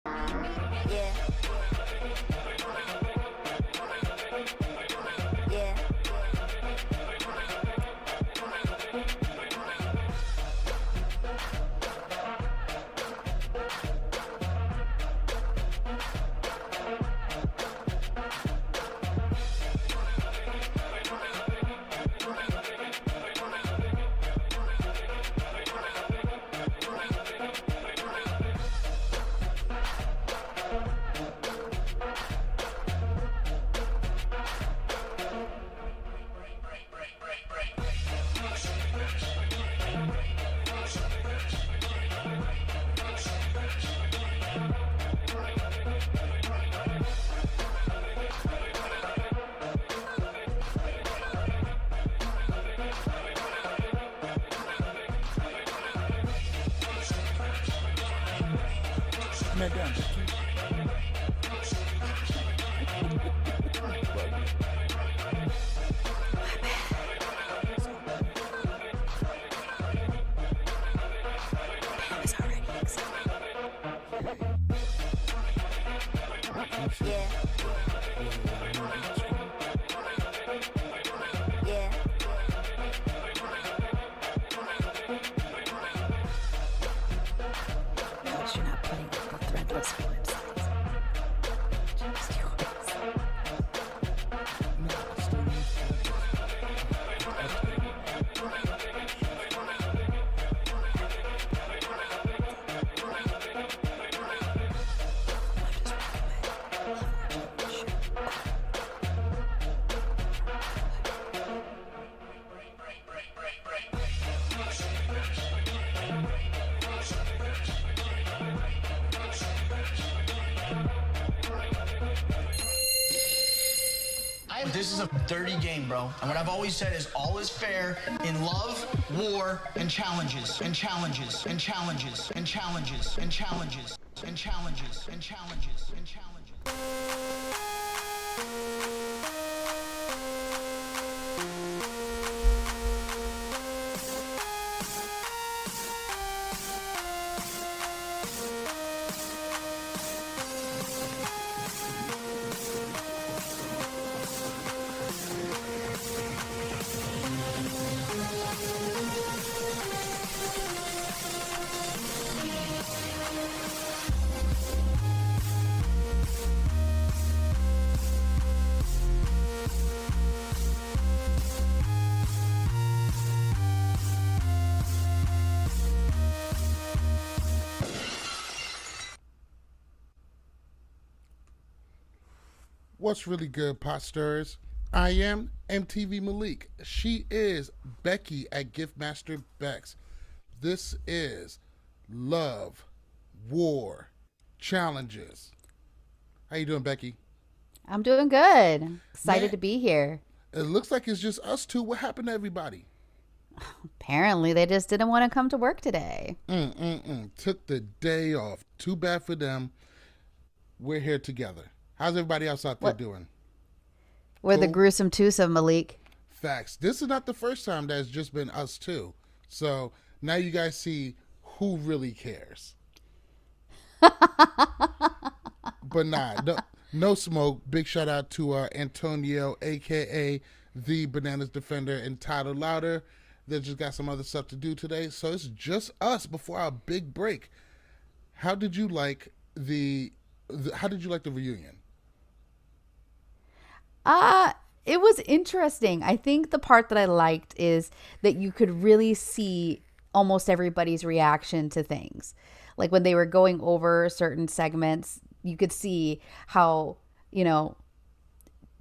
Yeah. Yeah. Man down. Yeah. Yeah. But you're not putting up the threadless websites. Just yours. No, I still use This is a dirty game, bro. And what I've always said is all is fair in love, war, and challenges, and challenges, and challenges, and challenges, and challenges, and challenges, and challenges, and challenges. What's really good, pot stirrers? I am MTV Malik. She is Becky at GifMaster Bex. This is Love, War, Challenges. How you doing, Becky? I'm doing good. Excited Man. to be here. It looks like it's just us two. What happened to everybody? Apparently, they just didn't want to come to work today. Took the day off. Too bad for them. We're here together. How's everybody else out there doing? We're the Cool. gruesome twosome, Malik. Facts. This is not the first time that's just been us two. So now you guys see who really cares. But nah, no smoke. Big shout out to Antonio, aka the Bananas Defender, and Tyler Louder. They just got some other stuff to do today, so it's just us before our big break. How did you like the reunion? It was interesting. I think the part that I liked is that you could really see almost everybody's reaction to things. Like when they were going over certain segments, you could see how,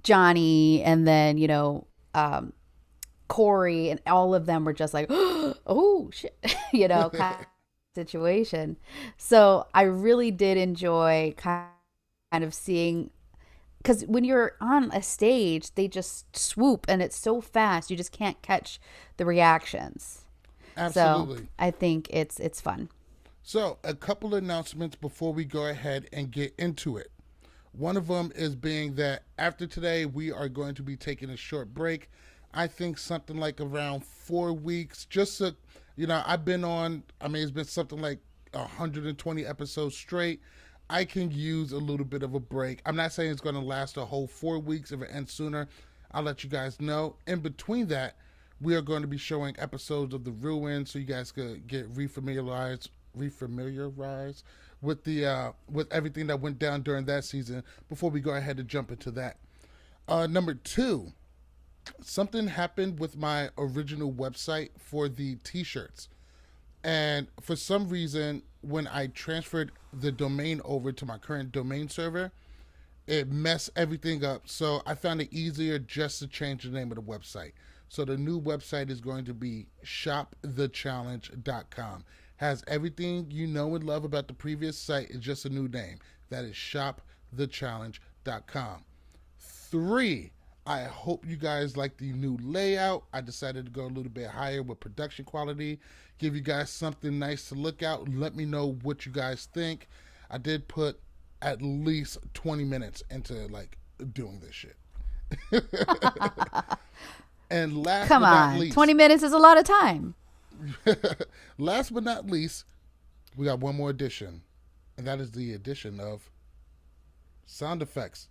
Johnny and then, Corey and all of them were just like, oh shit, kind of situation. So I really did enjoy kind of seeing, because when you're on a stage, they just swoop and it's so fast, you just can't catch the reactions. Absolutely. So I think it's fun. So, a couple of announcements before we go ahead and get into it. One of them is being that after today, we are going to be taking a short break. I think something like around 4 weeks. Just so, it's been something like 120 episodes straight. I can use a little bit of a break. I'm not saying it's going to last a whole 4 weeks. If it ends sooner, I'll let you guys know. In between that, we are going to be showing episodes of The Ruin, so you guys could get refamiliarized with the with everything that went down during that season before we go ahead and jump into that. Number 2, something happened with my original website for the t-shirts. And for some reason, when I transferred the domain over to my current domain server, it messed everything up. So I found it easier just to change the name of the website. So the new website is going to be shopthechallenge.com. Has everything you know and love about the previous site. It's just a new name. That is shopthechallenge.com. 3, I hope you guys like the new layout. I decided to go a little bit higher with production quality. Give you guys something nice to look at. Let me know what you guys think. I did put at least 20 minutes into like doing this shit. And last Come but not on, least, 20 minutes is a lot of time. last but not least, we got one more addition, and that is the addition of sound effects.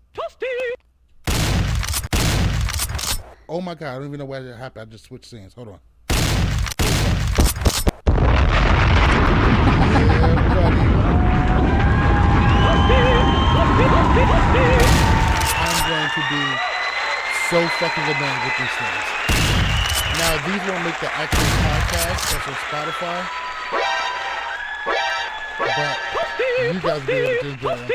Oh my God, I don't even know why that happened. I just switched scenes. Hold on. Yeah, buddy. I'm going to be so fucking annoyed with these things. Now, these won't make the actual podcast that's on Spotify, but you guys will be able to enjoy them.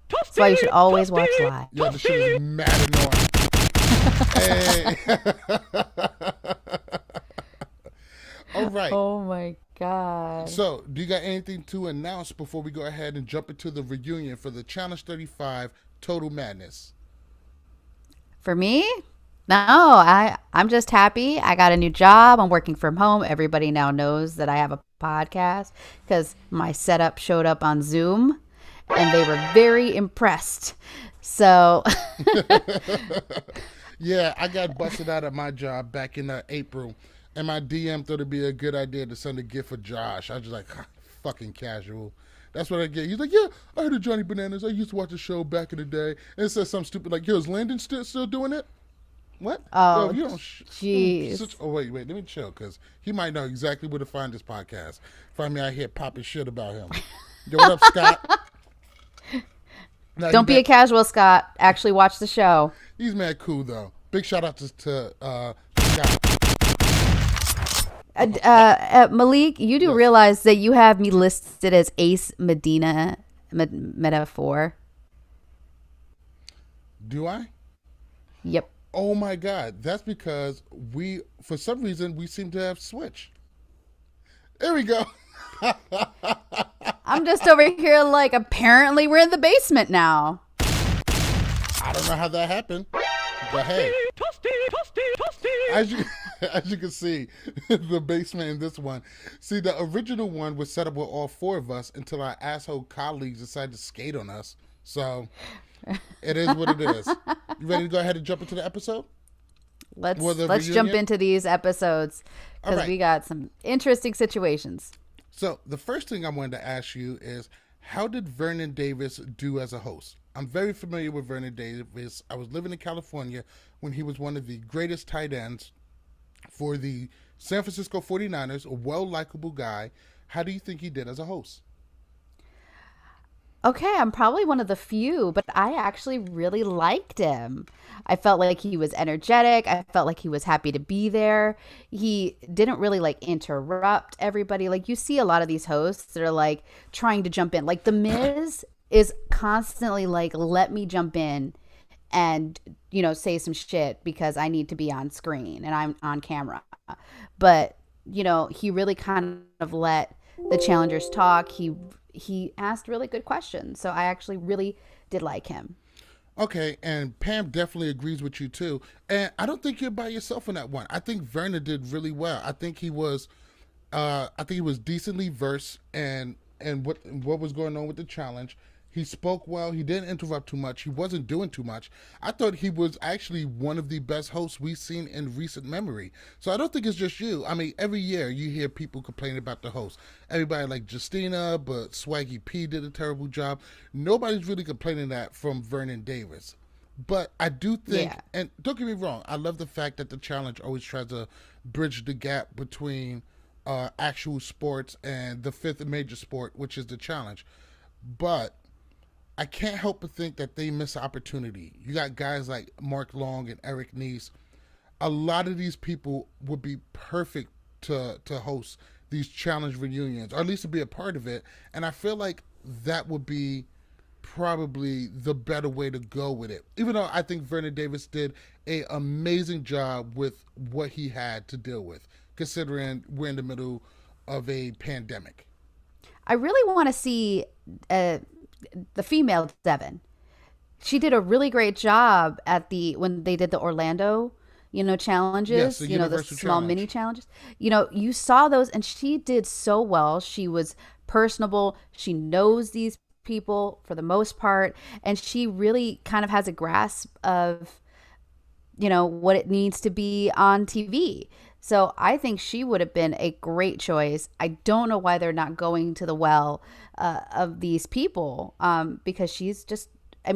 That's why you should always watch live. Yeah, this shit is mad annoying. Hey. All right. Oh my God. So, do you got anything to announce before we go ahead and jump into the reunion for the Challenge 35 Total Madness? For me? No, I'm just happy. I got a new job. I'm working from home. Everybody now knows that I have a podcast because my setup showed up on Zoom and they were very impressed. So Yeah, I got busted out of my job back in April, and my DM thought it'd be a good idea to send a gift for Josh. I was just like, fucking casual. That's what I get. He's like, yeah, I heard of Johnny Bananas. I used to watch the show back in the day. And it says something stupid like, yo, is Landon still doing it? What? Oh, yo, you don't jeez. oh, wait, let me chill, because he might know exactly where to find this podcast. Find me out here popping shit about him. Yo, what up, Scott? Now, Don't be a casual, Scott. Actually watch the show. He's mad cool, though. Big shout out to Scott. Malik, you do realize that you have me listed as Ace Medina Metaphor. Do I? Yep. Oh my God. That's because for some reason, we seem to have switched. There we go. I'm just over here like, apparently we're in the basement now. I don't know how that happened, but hey. As you can see, the basement in this one. See, the original one was set up with all 4 of us until our asshole colleagues decided to skate on us. So, it is what it is. You ready to go ahead and jump into the episode? Let's jump into these episodes because we got some interesting situations. So, the first thing I wanted to ask you is, how did Vernon Davis do as a host? I'm very familiar with Vernon Davis. I was living in California when he was one of the greatest tight ends for the San Francisco 49ers, a well-likable guy. How do you think he did as a host? Okay, I'm probably one of the few, but I actually really liked him. I felt like he was energetic. I felt like he was happy to be there. He didn't really like interrupt everybody. Like you see a lot of these hosts that are like trying to jump in. Like The Miz is constantly like, let me jump in and, you know, say some shit because I need to be on screen and I'm on camera. But, you know, he really kind of let the challengers talk. He asked really good questions. So I actually really did like him. Okay, and Pam definitely agrees with you too. And I don't think you're by yourself on that one. I think Vernon did really well. I think he was decently versed and what was going on with the challenge. He spoke well. He didn't interrupt too much. He wasn't doing too much. I thought he was actually one of the best hosts we've seen in recent memory. So I don't think it's just you. I mean, every year you hear people complaining about the host. Everybody like Justina, but Swaggy P did a terrible job. Nobody's really complaining that from Vernon Davis. But I do think, and don't get me wrong, I love the fact that the challenge always tries to bridge the gap between actual sports and the fifth major sport, which is the challenge. But I can't help but think that they miss opportunity. You got guys like Mark Long and Eric Neese. A lot of these people would be perfect to host these challenge reunions, or at least to be a part of it. And I feel like that would be probably the better way to go with it. Even though I think Vernon Davis did an amazing job with what he had to deal with, considering we're in the middle of a pandemic. I really want to see the female Devin. She did a really great job at when they did the Orlando, challenges, Yes, the the Universal small Challenge. mini challenges. You saw those and she did so well. She was personable. She knows these people for the most part, and she really kind of has a grasp of, what it needs to be on TV. So I think she would have been a great choice. I don't know why they're not going to the well of these people, because she's just,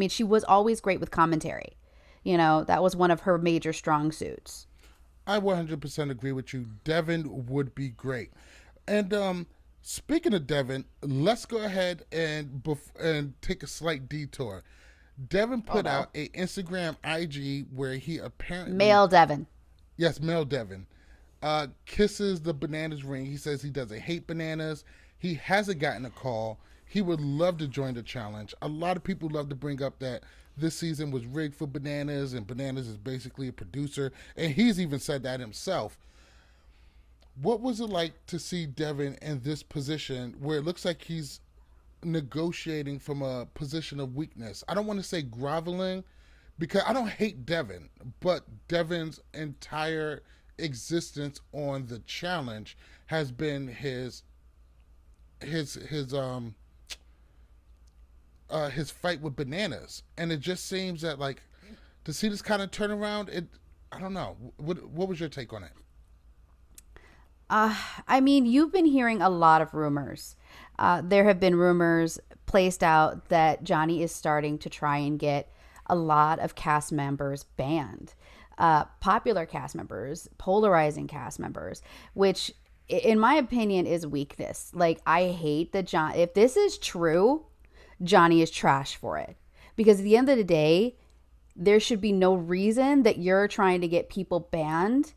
she was always great with commentary. That was one of her major strong suits. I 100% agree with you. Devin would be great. And speaking of Devin, let's go ahead and take a slight detour. Devin put out a Instagram IG where he apparently... Male Devin. Yes, male Devin. Kisses the bananas ring. He says he doesn't hate bananas. He hasn't gotten a call. He would love to join the challenge. A lot of people love to bring up that this season was rigged for Bananas, and Bananas is basically a producer, and he's even said that himself. What was it like to see Devin in this position where it looks like he's negotiating from a position of weakness? I don't want to say groveling, because I don't hate Devin, but Devin's entire existence on the challenge has been his fight with Bananas, and it just seems that, like, to see this kind of turnaround, I don't know. What was your take on it? You've been hearing a lot of rumors. There have been rumors placed out that Johnny is starting to try and get a lot of cast members banned. Popular cast members, polarizing cast members, which in my opinion is weakness. Like, I hate that if this is true, Johnny is trash for it. Because at the end of the day, there should be no reason that you're trying to get people banned,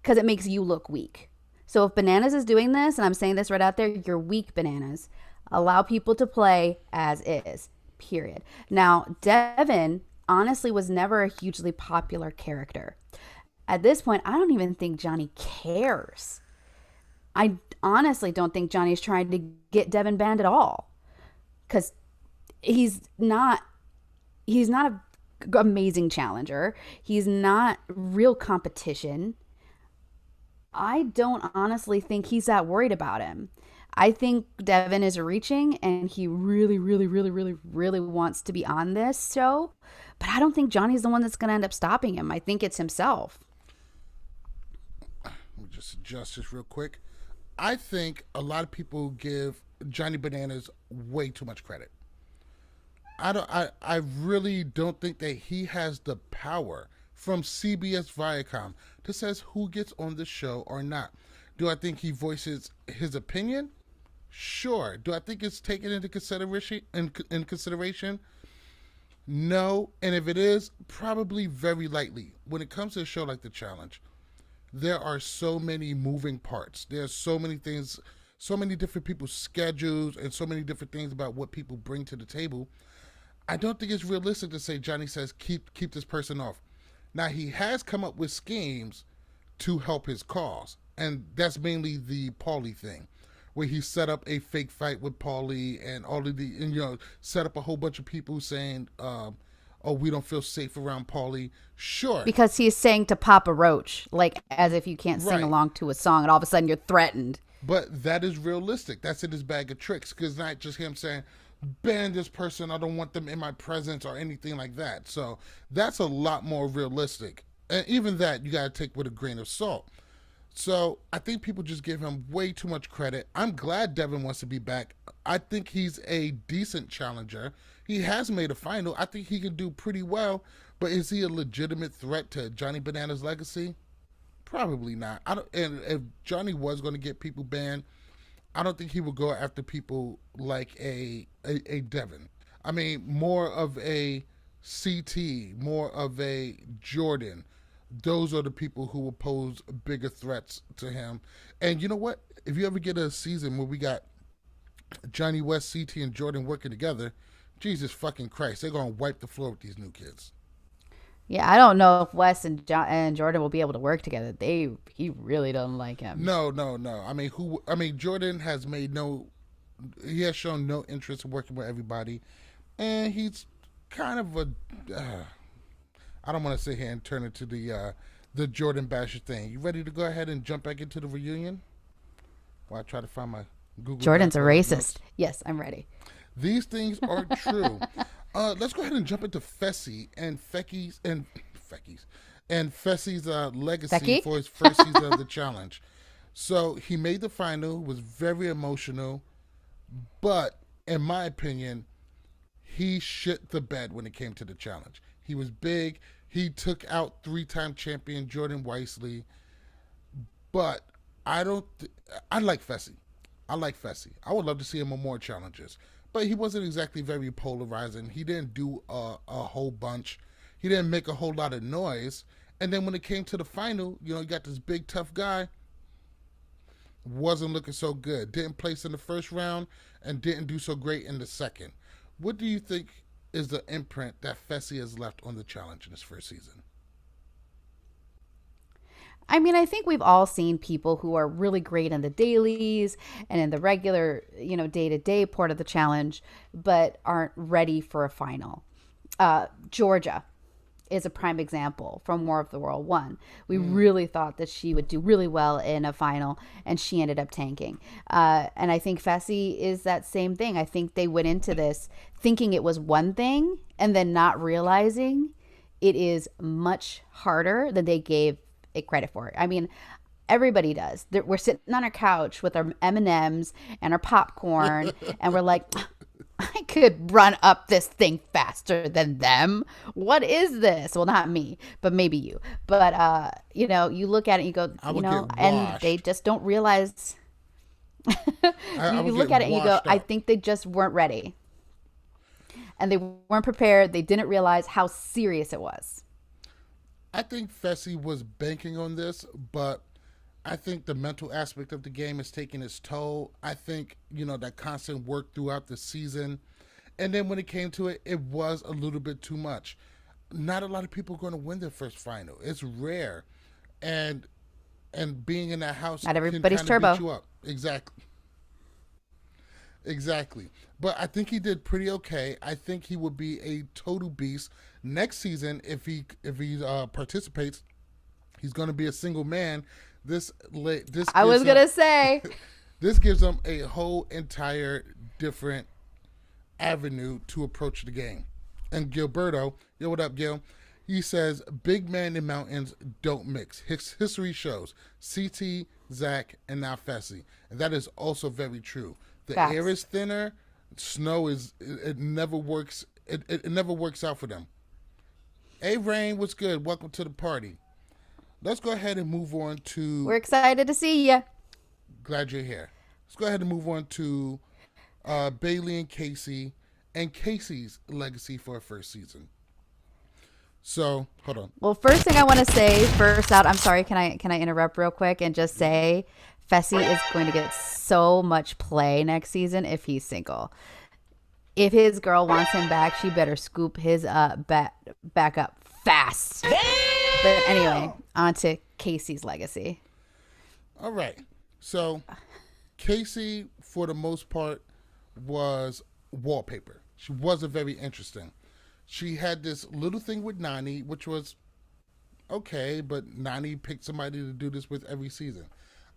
because it makes you look weak. So if Bananas is doing this, and I'm saying this right out there, you're weak, Bananas. Allow people to play as is, period. Now, Devin honestly was never a hugely popular character. At this point, I don't even think Johnny cares. I honestly don't think Johnny's trying to get Devin banned at all, because he's not an amazing challenger. He's not real competition. I don't honestly think he's that worried about him. I think Devin is reaching, and he really, really, really, really, really wants to be on this show. But I don't think Johnny's the one that's going to end up stopping him. I think it's himself. Let me just adjust this real quick. I think a lot of people give Johnny Bananas way too much credit. I really don't think that he has the power from CBS Viacom to says who gets on the show or not. Do I think he voices his opinion? Sure. Do I think it's taken into consideration? In consideration? No. And if it is, probably very lightly. When it comes to a show like The Challenge, there are so many moving parts. There's so many things, so many different people's schedules, and so many different things about what people bring to the table. I don't think it's realistic to say Johnny says keep this person off. Now, he has come up with schemes to help his cause, and that's mainly the Paulie thing, where he set up a fake fight with Paulie and all of set up a whole bunch of people saying, oh, we don't feel safe around Paulie. Sure. Because he's saying to Papa Roach, like, as if you can't sing along to a song, and all of a sudden you're threatened. But that is realistic. That's in his bag of tricks, because not just him saying, ban this person, I don't want them in my presence or anything like that. So that's a lot more realistic. And even that, you got to take with a grain of salt. So I think people just give him way too much credit. I'm glad Devin wants to be back. I think he's a decent challenger. He has made a final. I think he can do pretty well. But is he a legitimate threat to Johnny Bananas' legacy? Probably not. And if Johnny was going to get people banned, I don't think he would go after people like a Devin. I mean, more of a CT, more of a Jordan. Those are the people who will pose bigger threats to him. And you know what? If you ever get a season where we got Johnny West, CT, and Jordan working together, Jesus fucking Christ, they're going to wipe the floor with these new kids. Yeah, I don't know if Wes and Jordan will be able to work together. He really doesn't like him. No. I mean, Jordan has he has shown no interest in working with everybody, and he's kind of a. I don't want to sit here and turn it to the Jordan Basher thing. You ready to go ahead and jump back into the reunion? While I try to find my Google. Jordan's a racist. Notes. Yes, I'm ready. These things are true. Let's go ahead and jump into Fessy and Fessie's legacy Becky? for his first season of the challenge. So he made the final, was very emotional, but in my opinion, he shit the bed when it came to the challenge. He was big. He took out 3-time champion Jordan Weissly, but I like Fessy. I like Fessy. I would love to see him on more challenges. But he wasn't exactly very polarizing. He didn't do a whole bunch. He didn't make a whole lot of noise. And then when it came to the final, you got this big, tough guy. Wasn't looking so good. Didn't place in the first round and didn't do so great in the second. What do you think is the imprint that Fessy has left on the challenge in his first season? I mean, I think we've all seen people who are really great in the dailies and in the regular, day-to-day part of the challenge, but aren't ready for a final. Georgia is a prime example from War of the World 1. We really thought that she would do really well in a final, and she ended up tanking. And I think Fessy is that same thing. I think they went into this thinking it was one thing and then not realizing it is much harder than they gave it credit for. I mean, everybody does. We're sitting on our couch with our M&Ms and our popcorn, and we're like, I could run up this thing faster than them. What is this? Well, not me, but maybe you. But, you look at it and you go, and they just don't realize. You look at it and you go, I think they just weren't ready. And they weren't prepared. They didn't realize how serious it was. I think Fessy was banking on this, but I think the mental aspect of the game is taking its toll. I think, that constant work throughout the season. And then when it came to it, it was a little bit too much. Not a lot of people are going to win their first final. It's rare. And being in that house, not everybody's turbo. Beat you up. Exactly. But I think he did pretty okay. I think he would be a total beast next season if he participates. He's going to be a single man. This gives him a whole entire different avenue to approach the game. And Gilberto, what up, Gil? He says, big man in mountains don't mix. History shows CT, Zach, and now Fessy. And that is also very true. The Facts. Air is thinner. Snow it never works. It never works out for them. Hey, Rain, what's good? Welcome to the party. Let's go ahead and move on to... We're excited to see you. Glad you're here. Let's go ahead and move on to Bailey and Casey, and Casey's legacy for her first season. So, hold on. Well, first thing I want to say, first out, I'm sorry, can I interrupt real quick and just say Fessy is going to get so much play next season if he's single. If his girl wants him back, she better scoop his back up fast. Damn! But anyway, on to Casey's legacy. All right. So, Casey, for the most part, was wallpaper. She wasn't very interesting. She had this little thing with Nani, which was okay, but Nani picked somebody to do this with every season.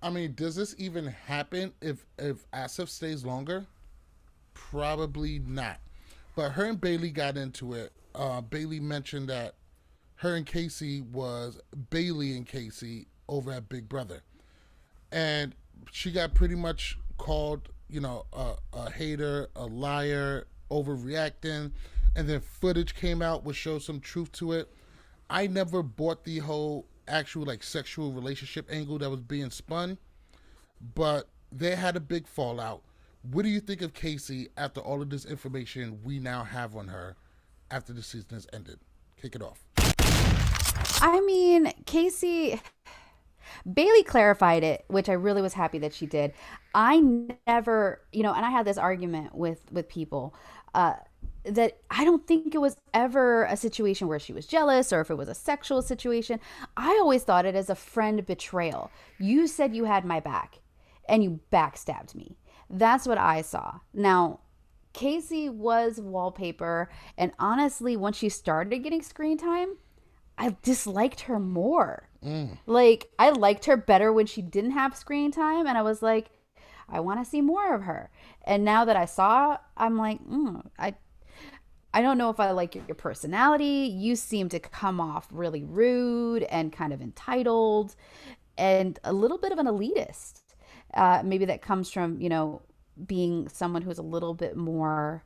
I mean, does this even happen if Asif stays longer? probably not. But her and Bailey got into it. Bailey mentioned that her and Casey was Bailey and Casey over at Big Brother. And she got pretty much called, a hater, a liar, overreacting. And then footage came out which showed some truth to it. I never bought the whole actual sexual relationship angle that was being spun, but they had a big fallout. What do you think of Casey after all of this information we now have on her after the season has ended? Kick it off. I mean, Bailey clarified it, which I really was happy that she did. I never, and I had this argument with people that I don't think it was ever a situation where she was jealous or if it was a sexual situation. I always thought it as a friend betrayal. You said you had my back and you backstabbed me. That's what I saw. Now, Casey was wallpaper, and honestly, once she started getting screen time, I disliked her more. I liked her better when she didn't have screen time, and I was like, I want to see more of her. And now that I saw, I'm like, I don't know if I like your personality. You seem to come off really rude and kind of entitled and a little bit of an elitist. Maybe that comes from, being someone who's a little bit more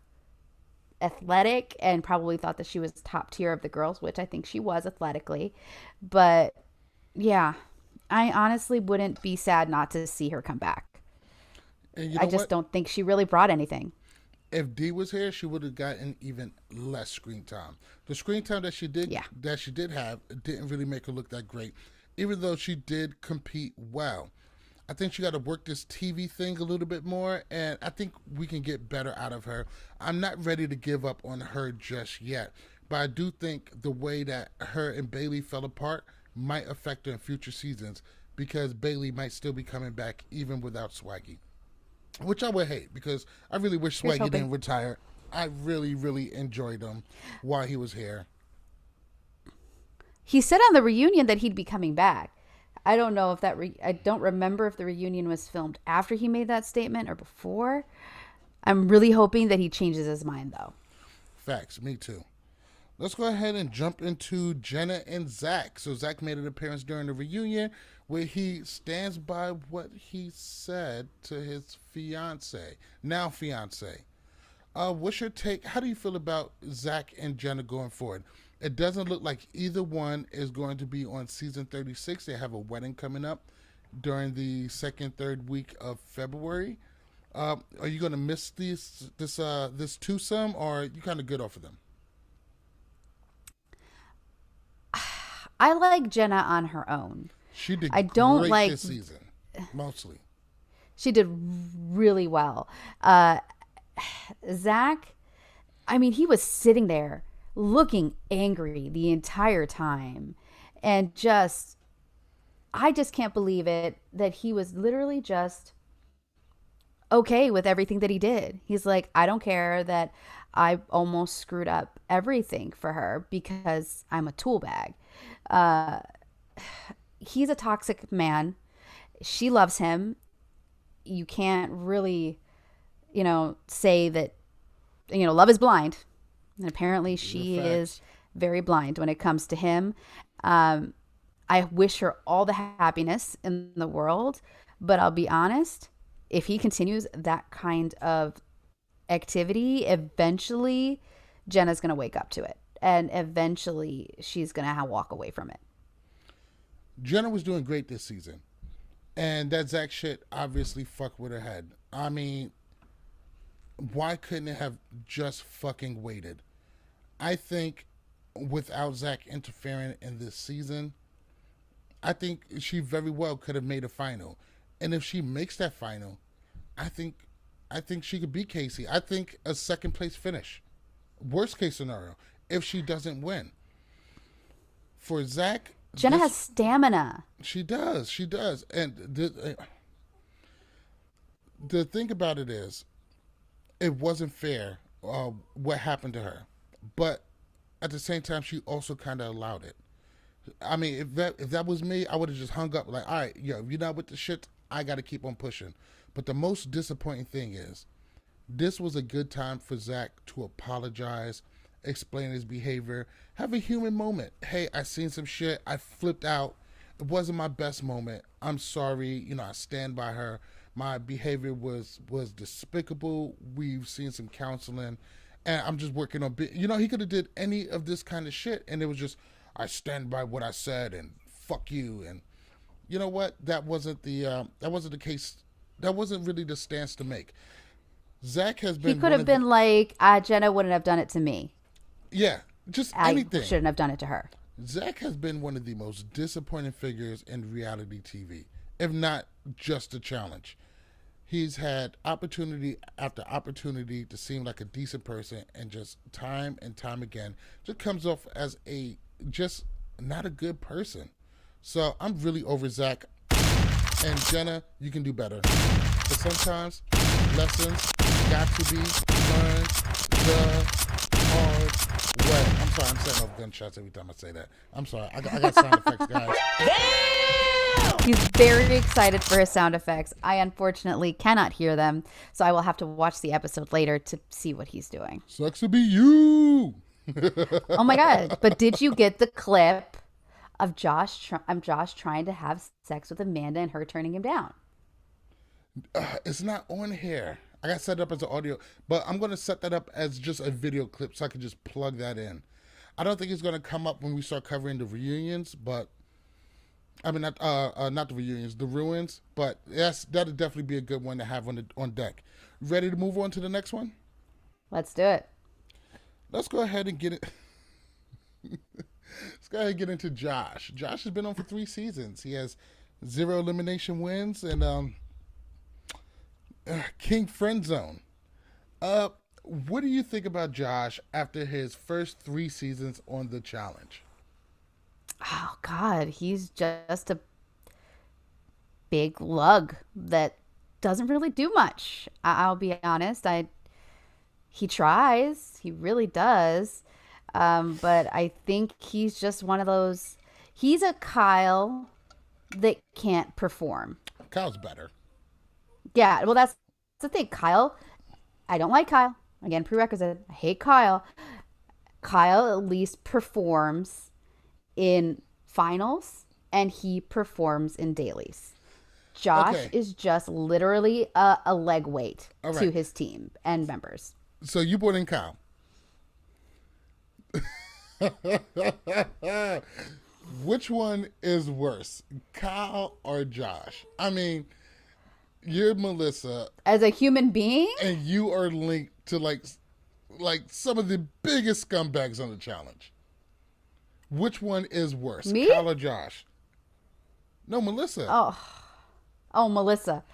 athletic and probably thought that she was top tier of the girls, which I think she was athletically. But yeah, I honestly wouldn't be sad not to see her come back. And I just don't think she really brought anything. If Dee was here, she would have gotten even less screen time. The screen time that she did have didn't really make her look that great, even though she did compete well. I think she got to work this TV thing a little bit more, and I think we can get better out of her. I'm not ready to give up on her just yet, but I do think the way that her and Bailey fell apart might affect her in future seasons because Bailey might still be coming back even without Swaggy, which I would hate because I really wish Swaggy didn't retire. I really, really enjoyed him while he was here. He said on the reunion that he'd be coming back. I don't know if I don't remember if the reunion was filmed after he made that statement or before. I'm really hoping that he changes his mind, though. Facts, me too. Let's go ahead and jump into Jenna and Zach. So Zach made an appearance during the reunion where he stands by what he said to his now fiance. What's your take? How do you feel about Zach and Jenna going forward? It doesn't look like either one is going to be on season 36. They have a wedding coming up during the third week of February. Are you going to miss this twosome, or are you kind of good off of them? I like Jenna on her own. She did great this season, mostly. She did really well. Zach, I mean, he was sitting there looking angry the entire time, and I just can't believe it that he was literally just okay with everything that he did. He's like, I don't care that I almost screwed up everything for her because I'm a tool bag. He's a toxic man. She loves him. You can't really, say that, love is blind. And apparently she is very blind when it comes to him. I wish her all the happiness in the world, but I'll be honest, if he continues that kind of activity, eventually Jenna's going to wake up to it. And eventually she's going to walk away from it. Jenna was doing great this season. And that Zach shit obviously fucked with her head. I mean, why couldn't it have just fucking waited? I think without Zach interfering in this season, I think she very well could have made a final. And if she makes that final, I think she could beat Casey. I think a second place finish. Worst case scenario, if she doesn't win. For Zach, Jenna has stamina. She does. And the thing about it is, it wasn't fair what happened to her. But at the same time, she also kind of allowed it. I mean, if that was me, I would have just hung up like, all right, if you're not with the shit, I got to keep on pushing. But the most disappointing thing is This was a good time for Zach to apologize, explain his behavior, have a human moment. Hey, I seen some shit. I flipped out. It wasn't my best moment. I'm sorry. You know, I stand by her. My behavior was despicable. We've seen some counseling, and I'm just working on. You know, he could have did any of this kind of shit, and it was just, I stand by what I said, and fuck you. And you know what? That wasn't the case. That wasn't really the stance to make. Zach has been. He could have been like, Jenna wouldn't have done it to me. Yeah, just I anything. shouldn't have done it to her. Zach has been one of the most disappointing figures in reality TV, if not just a challenge. He's had opportunity after opportunity to seem like a decent person, and just time and time again just comes off as a just not a good person. So I'm really over Zach. And Jenna, you can do better. But sometimes lessons got to be learned the hard way. I'm sorry, I'm setting off gunshots every time I say that. I'm sorry, I got sound effects, guys. He's very excited for his sound effects. I unfortunately cannot hear them, so I will have to watch the episode later to see what he's doing. Sucks to be you. Oh my God. But did you get the clip of Josh trying to have sex with Amanda and her turning him down? It's not on here. I got set up as an audio, but I'm going to set that up as just a video clip so I can just plug that in. I don't think it's going to come up when we start covering the reunions, but I mean, not the reunions, the ruins, but yes, that'll definitely be a good one to have on deck. Ready to move on to the next one? Let's do it. Let's go ahead and get it. Let's go ahead and get into Josh. Josh has been on for 3 seasons. He has 0 elimination wins and King Friend Zone. What do you think about Josh after his first 3 seasons on the challenge? Oh God, he's just a big lug that doesn't really do much. I'll be honest. He tries. He really does. But I think he's just one of those. He's a Kyle that can't perform. Kyle's better. Yeah, well, that's the thing. Kyle, I don't like Kyle. Again, prerequisite. I hate Kyle. Kyle at least performs in finals, and he performs in dailies. Josh is just literally a leg weight to his team and members. So you brought in Kyle. Which one is worse, Kyle or Josh? I mean, you're Melissa as a human being, and you are linked to like some of the biggest scumbags on the challenge. Which one is worse, me? Kyle or Josh? No, Melissa. Oh, Melissa.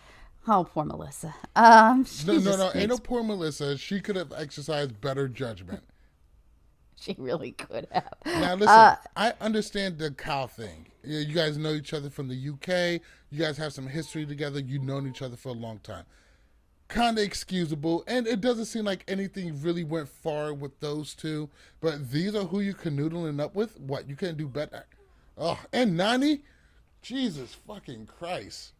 Oh, poor Melissa. No, ain't no poor Melissa. She could have exercised better judgment. She really could have. Now, listen, I understand the Kyle thing. You guys know each other from the UK. You guys have some history together. You've known each other for a long time. Kind of excusable. And it doesn't seem like anything really went far with those two. But these are who you're canoodling up with? What, you can't do better? Oh, and Nani? Jesus fucking Christ.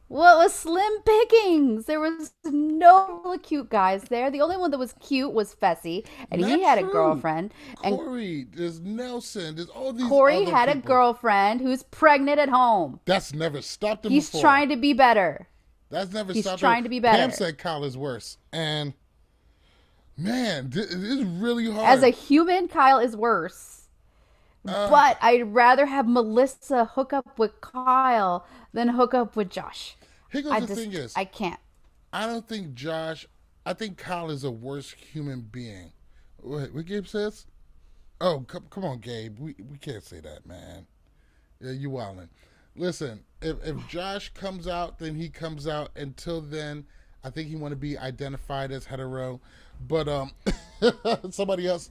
Well, it was slim pickings. There was no really cute guys there. The only one that was cute was Fessy, and he had a girlfriend. And Corey, there's Nelson, there's all these Corey other had people. a girlfriend who's pregnant at home. That's never stopped him He's before. trying to be better. That's never He's stopped trying him. to be better. Pam said Kyle is worse. And, man, this is really hard. As a human, Kyle is worse. But I'd rather have Melissa hook up with Kyle than hook up with Josh. Here goes the thing is, I can't. I don't think Josh, I think Kyle is a worse human being. What Gabe says? Oh, come on, Gabe. We can't say that, man. Yeah, you wildin'. Listen, if Josh comes out, then he comes out. Until then, I think he want to be identified as hetero. But somebody else,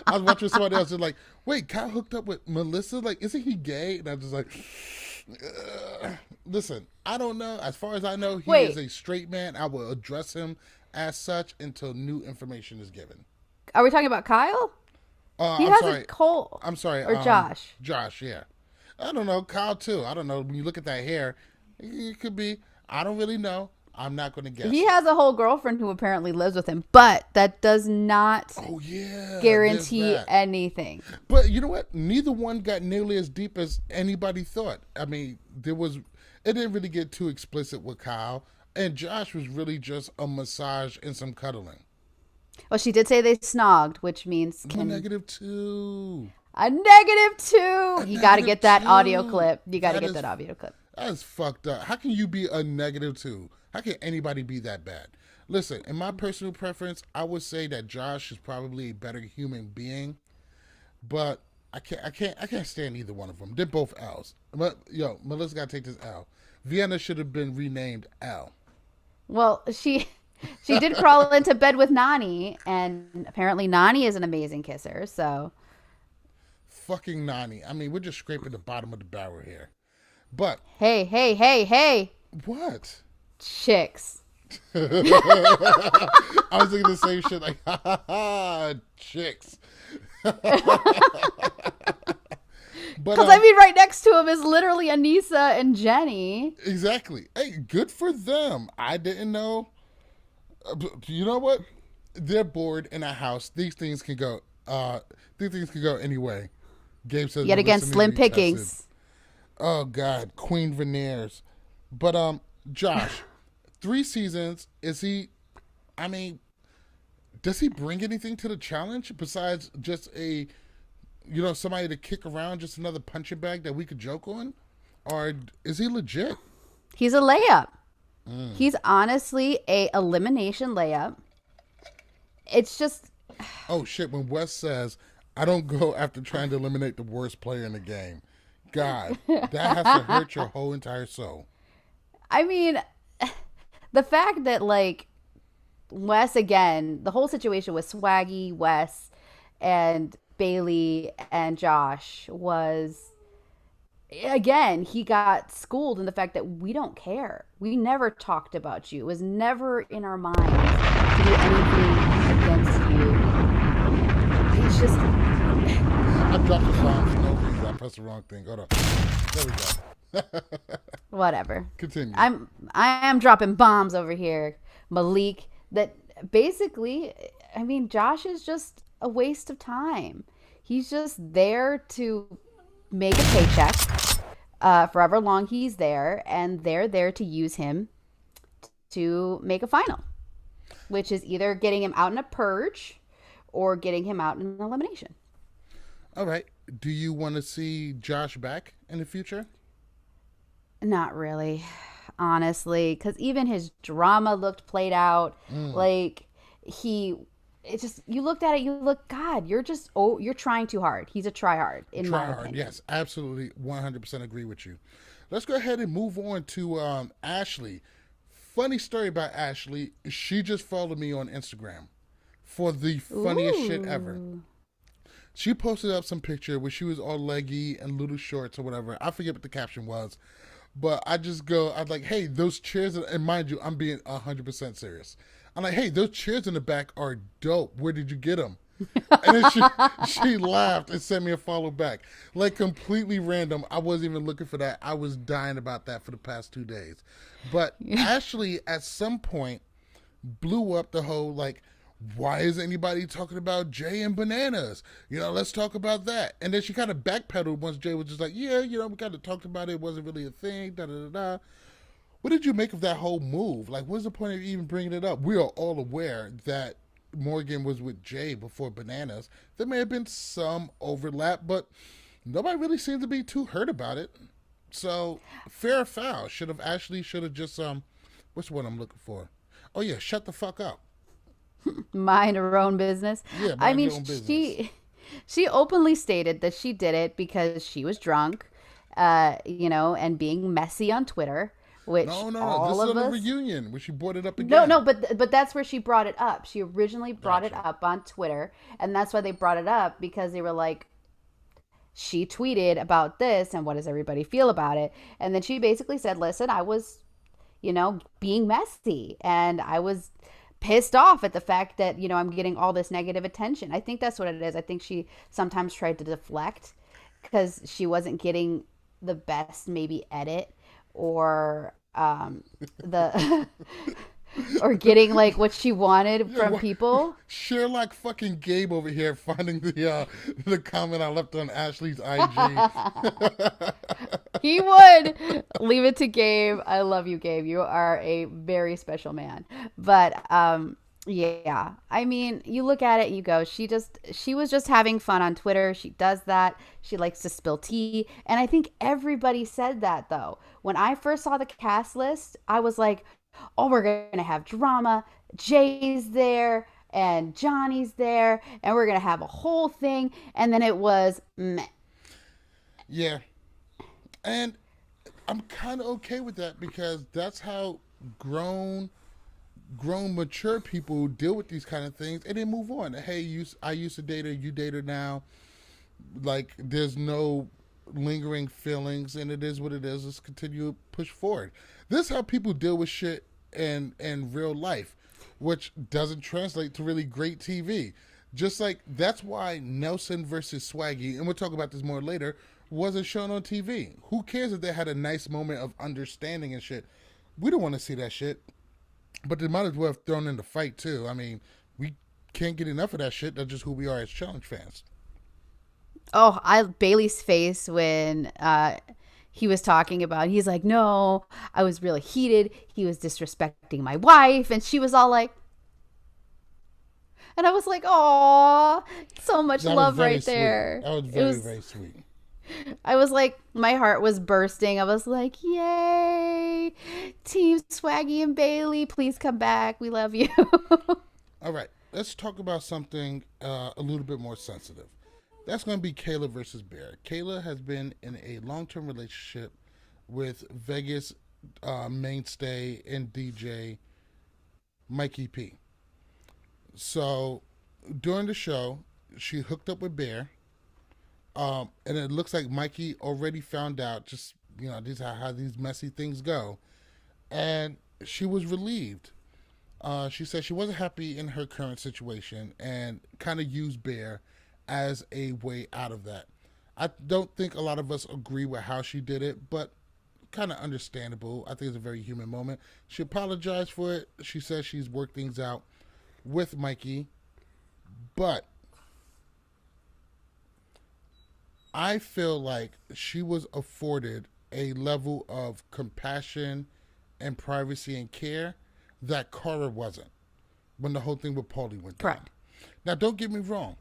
I was watching somebody else and like, wait, Kyle hooked up with Melissa? Like, isn't he gay? And I was just like, listen, I don't know. As far as I know, he is a straight man. I will address him as such until new information is given. Are we talking about Kyle? He has a Cole. I'm sorry. Or Josh. Josh, yeah. I don't know. Kyle, too. I don't know. When you look at that hair, it could be. I don't really know. I'm not going to guess. He has a whole girlfriend who apparently lives with him, but that does not guarantee anything. But you know what? Neither one got nearly as deep as anybody thought. I mean, it didn't really get too explicit with Kyle, and Josh was really just a massage and some cuddling. Well, she did say they snogged, which means A -2. A -2. You got to get that audio clip. You got to get that audio clip. That's fucked up. How can you be a -2? How can anybody be that bad? Listen, in my personal preference, I would say that Josh is probably a better human being, but I can't stand either one of them. They're both L's. But yo, Melissa got to take this L. Vienna should have been renamed L. Well, she did crawl into bed with Nani, and apparently Nani is an amazing kisser. So, fucking Nani. I mean, we're just scraping the bottom of the barrel here. But hey. What? Chicks. I was thinking the same shit, like, chicks. Because I mean, right next to him is literally Anissa and Jenny. Exactly. Hey, good for them. I didn't know. You know what? They're bored in a house. These things can go. Anyway. Gabe says yet again, slim pickings. Tested. Oh God, Queen Veneers. But Josh, 3 seasons. Is he? I mean, does he bring anything to the challenge besides just somebody to kick around, just another punching bag that we could joke on, or is he legit? He's a layup. He's honestly a elimination layup. It's just. Oh shit! When Wes says, "I don't go after trying to eliminate the worst player in the game," God, that has to hurt your whole entire soul. I mean, the fact that like Wes again, the whole situation with Swaggy, Wes, and Bailey and Josh was. Again, he got schooled in the fact that we don't care. We never talked about you. It was never in our minds to do anything against you. It's just. I dropped the bomb for no reason. I pressed the wrong thing. Hold on. There we go. Whatever. Continue. I am dropping bombs over here, Malik. That basically, I mean, Josh is just a waste of time. He's just there to make a paycheck for however long he's there, and they're there to use him to make a final, which is either getting him out in a purge or getting him out in an elimination. All right. Do you want to see Josh back in the future? Not really, honestly, because even his drama looked played out. Like it's just, you looked at it, God, you're trying too hard. He's a try hard, in my opinion. Yes, absolutely, 100% agree with you. Let's go ahead and move on to Ashley. Funny story about Ashley. She just followed me on Instagram for the funniest shit ever. She posted up some picture where she was all leggy and little shorts or whatever. I forget what the caption was. But I'm like, hey, those chairs, and mind you, I'm being 100% serious. I'm like, hey, those chairs in the back are dope. Where did you get them? And then she laughed and sent me a follow back. Like, completely random. I wasn't even looking for that. I was dying about that for the past 2 days. But Ashley, at some point, blew up the whole, like, why is anybody talking about Jay and bananas? Let's talk about that. And then she kind of backpedaled once Jay was just like, yeah, we kind of talked about it. It wasn't really a thing, da-da-da-da. What did you make of that whole move? Like, what's the point of even bringing it up? We are all aware that Morgan was with Jay before bananas. There may have been some overlap, but nobody really seemed to be too hurt about it. So, fair or foul? Ashley should have just, what's the one I'm looking for? Oh, yeah, shut the fuck up. Mind her own business. Yeah, I mean, she openly stated that she did it because she was drunk, and being messy on Twitter. Which no. All this is of on us... a reunion where she brought it up again. No, but that's where she brought it up. She originally brought it up on Twitter, and that's why they brought it up, because they were like, she tweeted about this, and what does everybody feel about it? And then she basically said, listen, I was, being messy, and I was pissed off at the fact that, I'm getting all this negative attention. I think that's what it is. I think she sometimes tried to deflect because she wasn't getting the best maybe edit or the or getting like what she wanted from people. Share like fucking Gabe over here finding the comment I left on Ashley's IG. He would leave it to Gabe. I love you, Gabe. You are a very special man. But yeah, I mean, you look at it, you go, she was just having fun on Twitter. She does that. She likes to spill tea. And I think everybody said that though. When I first saw the cast list, I was like, oh, we're going to have drama. Jay's there and Johnny's there and we're going to have a whole thing. And then it was meh. Yeah. And I'm kind of okay with that because that's how grown, mature people deal with these kind of things and they move on. Hey, I used to date her, you date her now. Like, there's no lingering feelings and it is what it is. Let's continue to push forward. This is how people deal with shit in real life, which doesn't translate to really great TV. Just like, that's why Nelson versus Swaggy, and we'll talk about this more later, wasn't shown on TV. Who cares if they had a nice moment of understanding and shit? We don't want to see that shit. But they might as well have thrown in the fight too. I mean, we can't get enough of that shit. That's just who we are as challenge fans. Oh, Bailey's face when he was talking about, he's like, no, I was really heated. He was disrespecting my wife. And she was all like, and I was like, oh, so much love right sweet. there. That was very, very sweet. I was like, my heart was bursting. I was like, yay, Team Swaggy and Bailey, please come back. We love you. All right, let's talk about something a little bit more sensitive. That's going to be Kayla versus Bear. Kayla has been in a long-term relationship with Vegas mainstay and DJ Mikey P. So during the show, she hooked up with Bear. And it looks like Mikey already found out, just, you know, these how these messy things go. And she was relieved. She said she wasn't happy in her current situation and kind of used Bear as a way out of that. I don't think a lot of us agree with how she did it, but kind of understandable. I think it's a very human moment. She apologized for it. She says she's worked things out with Mikey, but I feel like she was afforded a level of compassion and privacy and care that Cara wasn't when the whole thing with Paulie went down. Correct. Now, don't get me wrong.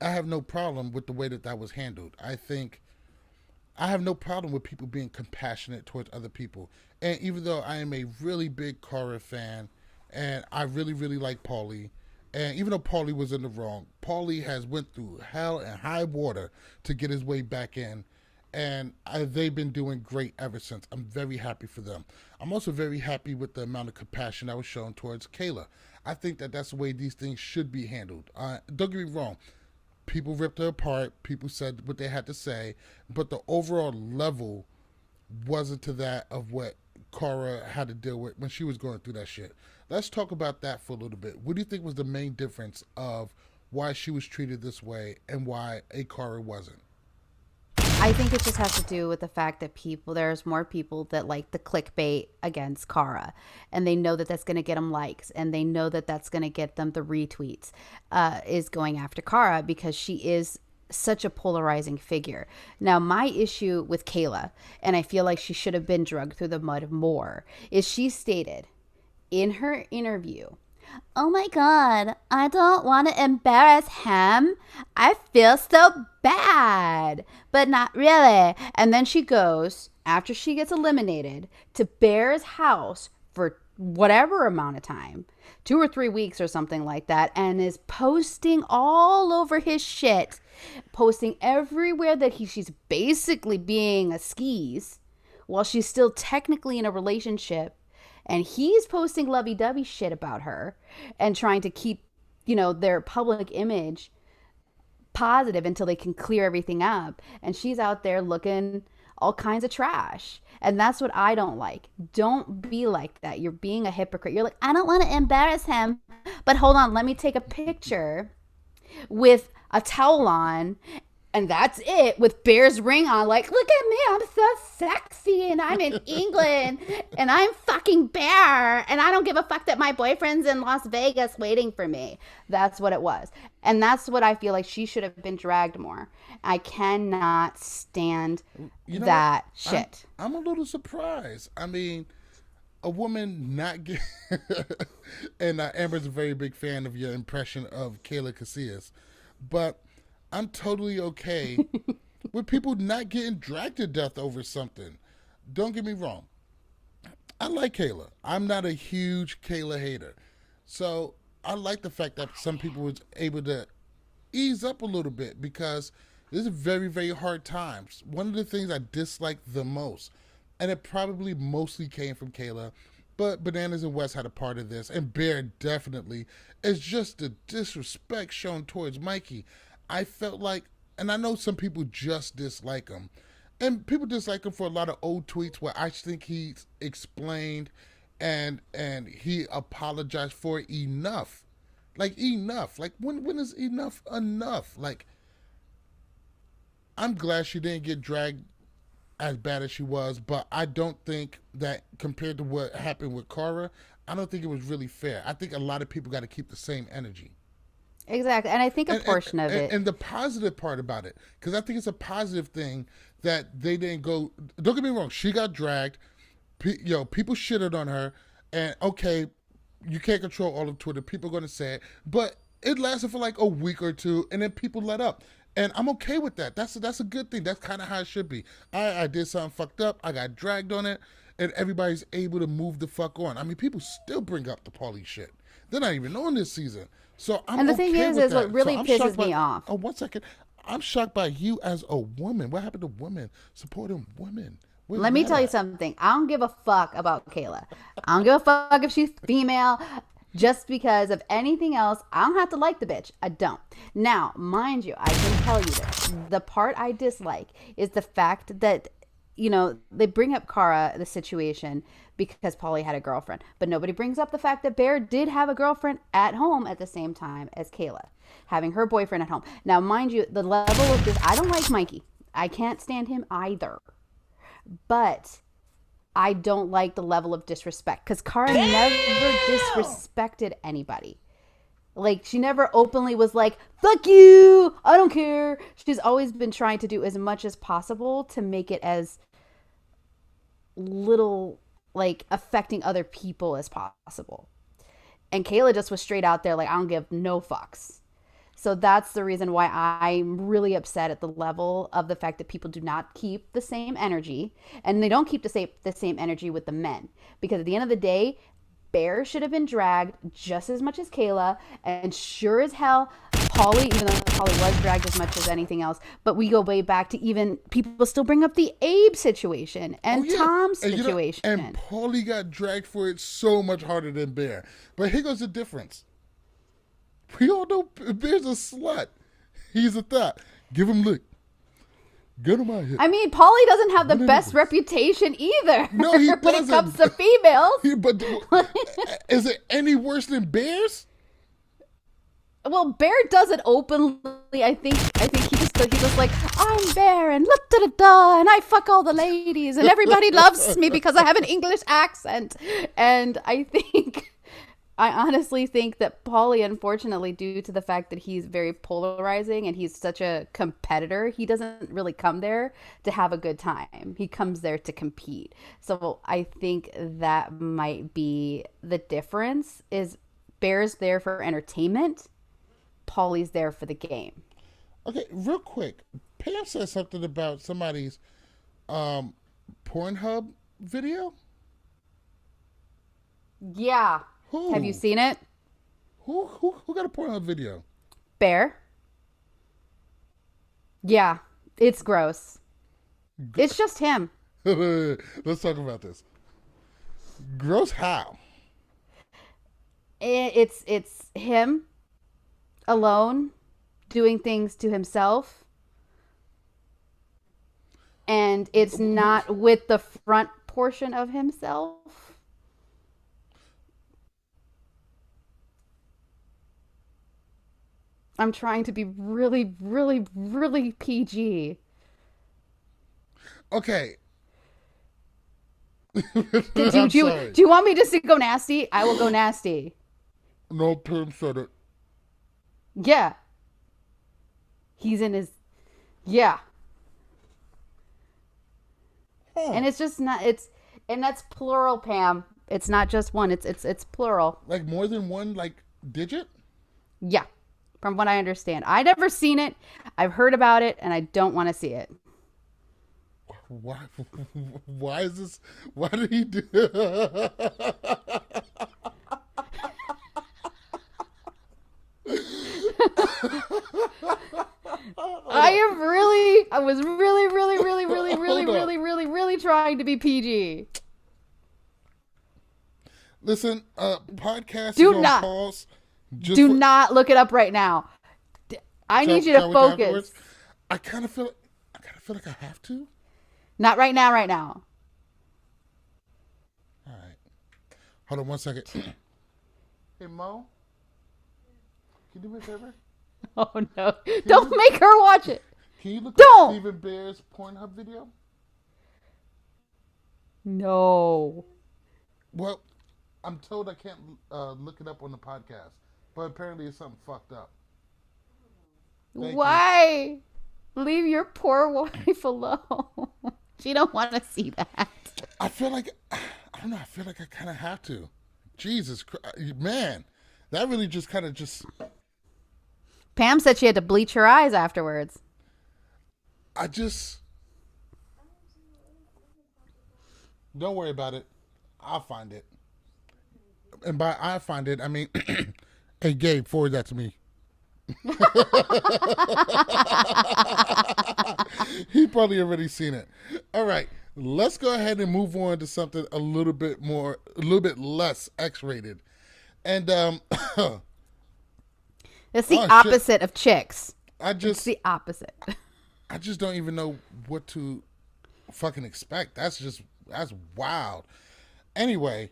I have no problem with the way that was handled. I think I have no problem with people being compassionate towards other people. And even though I am a really big Cara fan and I really, really like Paulie, and even though Paulie was in the wrong, Paulie has went through hell and high water to get his way back in. And they've been doing great ever since. I'm very happy for them. I'm also very happy with the amount of compassion that was shown towards Kayla. I think that that's the way these things should be handled. Don't get me wrong. People ripped her apart. People said what they had to say. But the overall level wasn't to that of what Cara had to deal with when she was going through that shit. Let's talk about that for a little bit. What do you think was the main difference of why she was treated this way and why a Cara wasn't? I think it just has to do with the fact that there's more people that like the clickbait against Cara, and they know that that's going to get them likes, and they know that that's going to get them the retweets, is going after Cara because she is such a polarizing figure. Now, my issue with Kayla, and I feel like she should have been dragged through the mud more, is she stated in her interview, oh my God, I don't want to embarrass him. I feel so bad, but not really. And then she goes, after she gets eliminated, to Bear's house for whatever amount of time, 2 or 3 weeks or something like that, and is posting all over his shit, posting everywhere that she's basically being a skis while she's still technically in a relationship. And he's posting lovey-dovey shit about her and trying to keep, their public image positive until they can clear everything up. And she's out there looking all kinds of trash. And that's what I don't like. Don't be like that. You're being a hypocrite. You're like, I don't want to embarrass him, but hold on, let me take a picture with a towel on And that's it, with Bear's ring on, like, look at me, I'm so sexy, and I'm in England, and I'm fucking Bear, and I don't give a fuck that my boyfriend's in Las Vegas waiting for me. That's what it was. And that's what I feel like she should have been dragged more. I cannot stand that shit. I'm a little surprised. I mean, a woman not get... and Amber's a very big fan of your impression of Kayla Casillas. But I'm totally okay with people not getting dragged to death over something. Don't get me wrong. I like Kayla. I'm not a huge Kayla hater. So I like the fact that some people was able to ease up a little bit, because this is very, very hard times. One of the things I dislike the most, and it probably mostly came from Kayla, but Bananas and West had a part of this, and Bear definitely, is just the disrespect shown towards Mikey. I felt like, and I know some people just dislike him, and people dislike him for a lot of old tweets where I think he's explained and he apologized for enough. Like, enough. Like, when is enough enough? Like, I'm glad she didn't get dragged as bad as she was, but I don't think that, compared to what happened with Cara, I don't think it was really fair. I think a lot of people got to keep the same energy. Exactly. And I think a portion of it. And the positive part about it, because I think it's a positive thing that they didn't go, don't get me wrong, she got dragged, people shitted on her, and okay, you can't control all of Twitter, people are going to say it, but it lasted for like a week or two, and then people let up. And I'm okay with that. That's a good thing. That's kind of how it should be. I did something fucked up, I got dragged on it, and everybody's able to move the fuck on. I mean, people still bring up the Pauly shit. They're not even on this season. So I'm and the okay thing is with that. what really pisses me off. Oh, 1 second. I'm shocked by you as a woman. What happened to women supporting women? Let me tell you something. I don't give a fuck about Kayla. I don't give a fuck if she's female. Just because of anything else, I don't have to like the bitch. I don't. Now, mind you, I can tell you this. The part I dislike is the fact that, they bring up Cara, the situation, because Pauly had a girlfriend. But nobody brings up the fact that Bear did have a girlfriend at home at the same time as Kayla, having her boyfriend at home. Now, mind you, the level of this, I don't like Mikey. I can't stand him either. But I don't like the level of disrespect, because Cara never disrespected anybody. Like, she never openly was like, fuck you, I don't care. She's always been trying to do as much as possible to make it as little, like, affecting other people as possible. And Kayla just was straight out there like, I don't give no fucks. So that's the reason why I'm really upset at the level of the fact that people do not keep the same energy, and they don't keep the same energy with the men, because at the end of the day, Bear should have been dragged just as much as Kayla, and sure as hell, Pauly, even though Pauly was dragged as much as anything else, but we go way back to even people still bring up the Abe situation and Tom's situation. And Pauly got dragged for it so much harder than Bear. But here goes the difference. We all know Bear's a slut. He's a thot. Give him lick. Get him out here. I mean, Pauly doesn't have the best reputation either. No, he when doesn't. it comes to females. But is it any worse than Bear's? Well, Bear does it openly. I think he's just like, I'm Bear and da-da-da, and I fuck all the ladies and everybody loves me because I have an English accent. And I honestly think that Pauly, unfortunately, due to the fact that he's very polarizing and he's such a competitor, he doesn't really come there to have a good time. He comes there to compete. So I think that might be the difference, is Bear's there for entertainment, Pauly's there for the game. Okay, real quick. Pam said something about somebody's Pornhub video. Yeah. Who? Have you seen it? Who got a Pornhub video? Bear. Yeah, it's gross. It's just him. Let's talk about this. Gross how? It's him alone doing things to himself. And it's not with the front portion of himself. I'm trying to be really, really, really PG. Okay. Do, I'm do, sorry. do you want me just to go nasty? I will go nasty. No, Pim said it. Yeah. He's in his. Yeah. Huh. And it's just not. And that's plural, Pam. It's not just one. It's plural. Like more than one like digit? Yeah. From what I understand. I've never seen it. I've heard about it, and I don't want to see it. Why? Why is this? Why did he do? I was really trying to be PG. Listen, podcast Do is on not. pause. Do not look it up right now. I need you to focus. I kind of feel like I have to. Not right now. Right now. All right. Hold on one second. Hey Mo, can you do me a favor? Oh no! Don't make her watch it. Can you look Don't. at Stephen Bear's Pornhub video? No. Well, I'm told I can't look it up on the podcast, but apparently it's something fucked up. Thank Why? Leave your poor wife alone. She don't want to see that. I feel like I don't know. I feel like I kind of have to. Jesus Christ, man, that really just kind of just. Pam said she had to bleach her eyes afterwards. Don't worry about it. I'll find it. And by I find it, I mean, hey, Gabe, forward that to me. He probably already seen it. All right, let's go ahead and move on to something a little bit less X-rated. And It's the opposite of chicks. It's the opposite. I just don't even know what to fucking expect. That's wild. Anyway,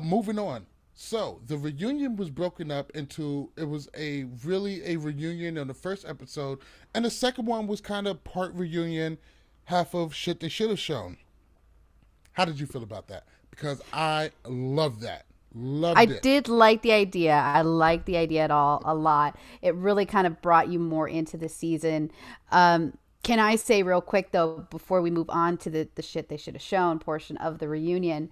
moving on. So the reunion was broken up into, it was a reunion on the first episode, and the second one was kind of part reunion, half of shit they should have shown. How did you feel about that? Because I love that. I did like the idea. I liked the idea a lot. It really kind of brought you more into the season. Can I say real quick though, before we move on to the shit they should have shown portion of the reunion,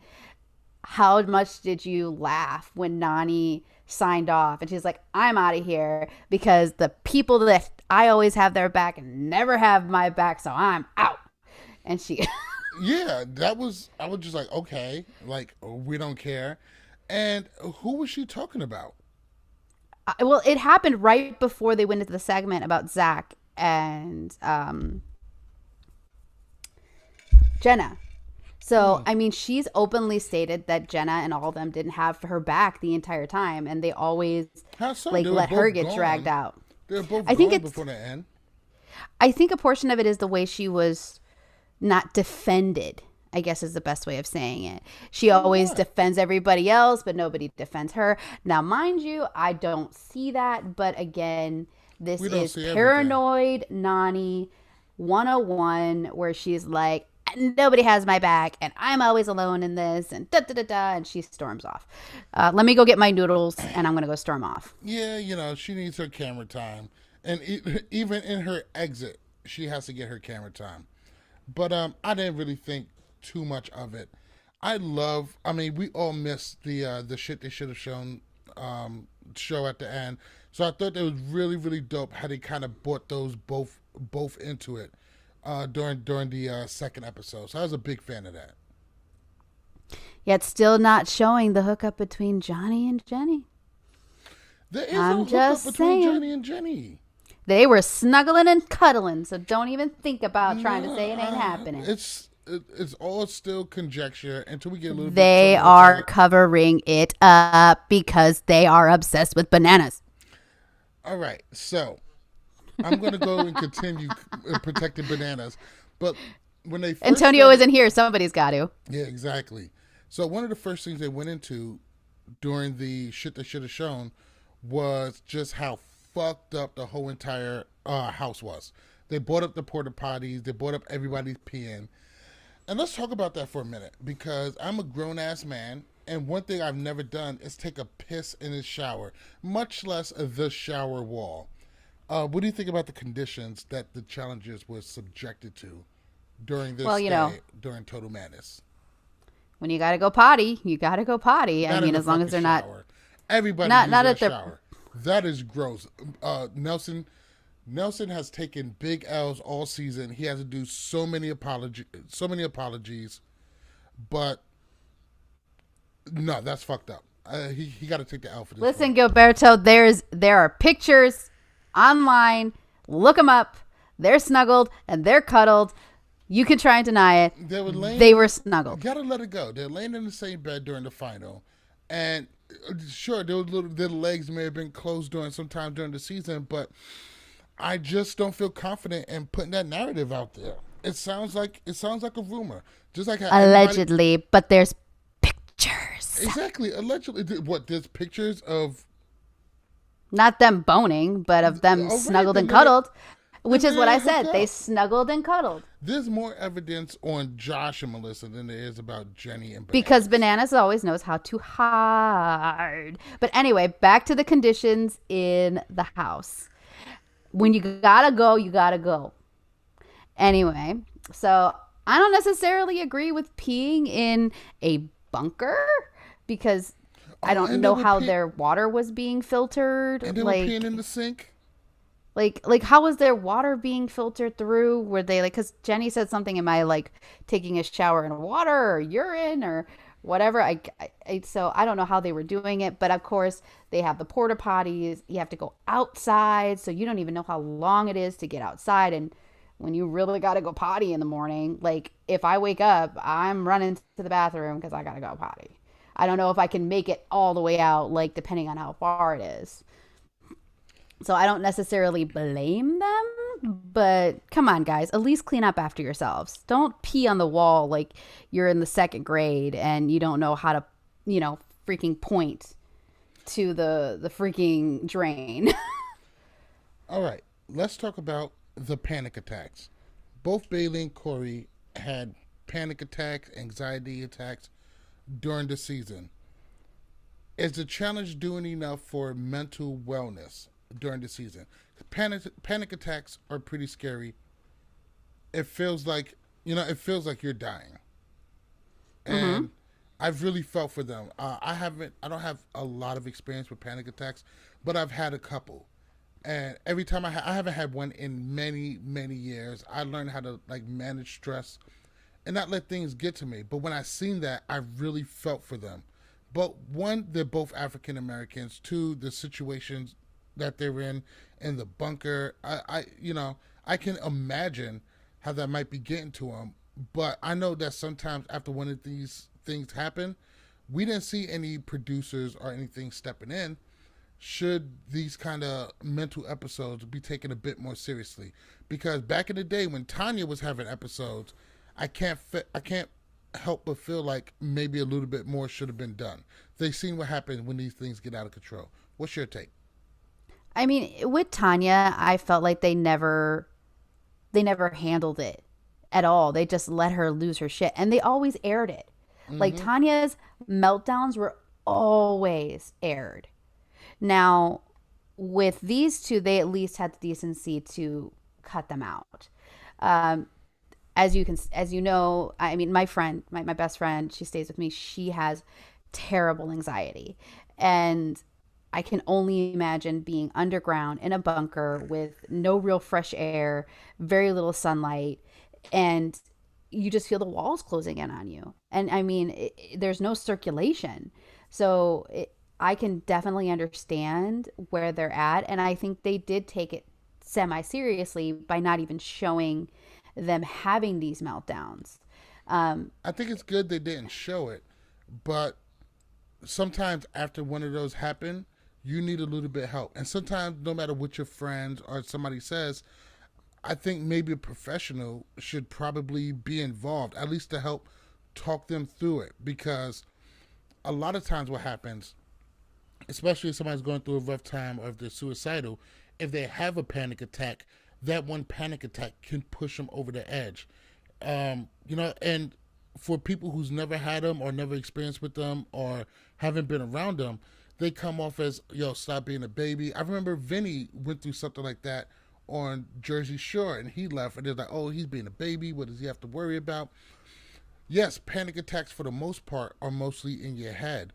how much did you laugh when Nani signed off and she's like, I'm out of here because the people that I always have their back and never have my back, so I'm out. And she yeah, I was just like, okay, like we don't care. And who was she talking about? Well, it happened right before they went into the segment about Zach and Jenna. So, I mean, she's openly stated that Jenna and all of them didn't have her back the entire time, and they always let her get dragged out. They were both gone before the end. I think a portion of it is the way she was not defended, I guess is the best way of saying it. She always defends everybody else, but nobody defends her. Now, mind you, I don't see that, but again, this is paranoid Nani 101, where she's like, nobody has my back and I'm always alone in this and and she storms off. Let me go get my noodles and I'm gonna go storm off. Yeah, she needs her camera time, and even in her exit she has to get her camera time. But I didn't really think too much of it. I mean, we all missed the shit they should have shown show at the end, so I thought it was really, really dope how they kind of brought those both into it during the second episode. So I was a big fan of that. Yet still not showing the hookup between Johnny and Jenny. There is no hookup between Johnny and Jenny. They were snuggling and cuddling, so don't even think about trying to say it ain't happening. It's all still conjecture until we get a little bit. They are covering it up because they are obsessed with bananas. All right, so I'm going to go and continue protecting bananas. But when they Antonio isn't here, somebody's got to. Yeah, exactly. So one of the first things they went into during the shit they should have shown was just how fucked up the whole entire house was. They brought up the porta potties. They brought up everybody's peeing. And let's talk about that for a minute, because I'm a grown-ass man, and one thing I've never done is take a piss in the shower, much less the shower wall. What do you think about the conditions that the challengers were subjected to during this during Total Madness? When you gotta go potty, you gotta go potty. Not I mean, as long as they're shower. Everybody not uses at that shower. That is gross. Nelson has taken big L's all season. He has to do so many apologies, but no, that's fucked up. He got to take the L for this. Listen, Gilberto, there are pictures online. Look them up. They're snuggled and they're cuddled. You can try and deny it. They were snuggled. You gotta let it go. They're laying in the same bed during the final, and sure, their legs may have been closed sometime during the season, but I just don't feel confident in putting that narrative out there. It sounds like a rumor, just like how allegedly, but there's pictures. Exactly, allegedly. What? There's pictures of not them boning, but of them snuggled and cuddled, which is what I said. They snuggled and cuddled. There's more evidence on Josh and Melissa than there is about Jenny and Bananas. Because Bananas always knows how to hide. But anyway, back to the conditions in the house. When you gotta go, you gotta go. Anyway, so I don't necessarily agree with peeing in a bunker because I don't know how their water was being filtered. And they were peeing in the sink? Like how was their water being filtered through? Were they because Jenny said something, am I taking a shower in water or urine or whatever? So I don't know how they were doing it, but of course they have the porta potties. You have to go outside, so you don't even know how long it is to get outside. And when you really got to go potty in the morning, if I wake up, I'm running to the bathroom because I got to go potty. I don't know if I can make it all the way out, depending on how far it is. So I don't necessarily blame them, but come on, guys, at least clean up after yourselves. Don't pee on the wall like you're in the second grade and you don't know how to, freaking point to the freaking drain. All right, let's talk about the panic attacks. Both Bailey and Corey had panic attacks, anxiety attacks during the season. Is the challenge doing enough for mental wellness during the season? Panic attacks are pretty scary. It feels like you're dying. And I've really felt for them. I don't have a lot of experience with panic attacks, but I've had a couple. And every time I haven't had one in many, many years. I learned how to manage stress and not let things get to me. But when I seen that, I really felt for them. But one, they're both African Americans. Two, the situations that they're in the bunker. I can imagine how that might be getting to them. But I know that sometimes after one of these things happen, we didn't see any producers or anything stepping in. Should these kind of mental episodes be taken a bit more seriously? Because back in the day when Tanya was having episodes, I can't help but feel like maybe a little bit more should have been done. They've seen what happens when these things get out of control. What's your take? I mean, with Tanya, I felt like they never handled it at all. They just let her lose her shit, and they always aired it. Tanya's meltdowns were always aired. Now, with these two, they at least had the decency to cut them out. As you know, I mean, my friend, my best friend, she stays with me. She has terrible anxiety, and I can only imagine being underground in a bunker with no real fresh air, very little sunlight, and you just feel the walls closing in on you. And I mean, there's no circulation. So I can definitely understand where they're at. And I think they did take it semi-seriously by not even showing them having these meltdowns. I think it's good they didn't show it, but sometimes after one of those happen, you need a little bit of help. And sometimes, no matter what your friends or somebody says, I think maybe a professional should probably be involved, at least to help talk them through it. Because a lot of times what happens, especially if somebody's going through a rough time or if they're suicidal, if they have a panic attack, that one panic attack can push them over the edge. And for people who's never had them or never experienced with them or haven't been around them, they come off as, yo, stop being a baby. I remember Vinny went through something like that on Jersey Shore, and he left, and they're like, oh, he's being a baby. What does he have to worry about? Yes, panic attacks for the most part are mostly in your head,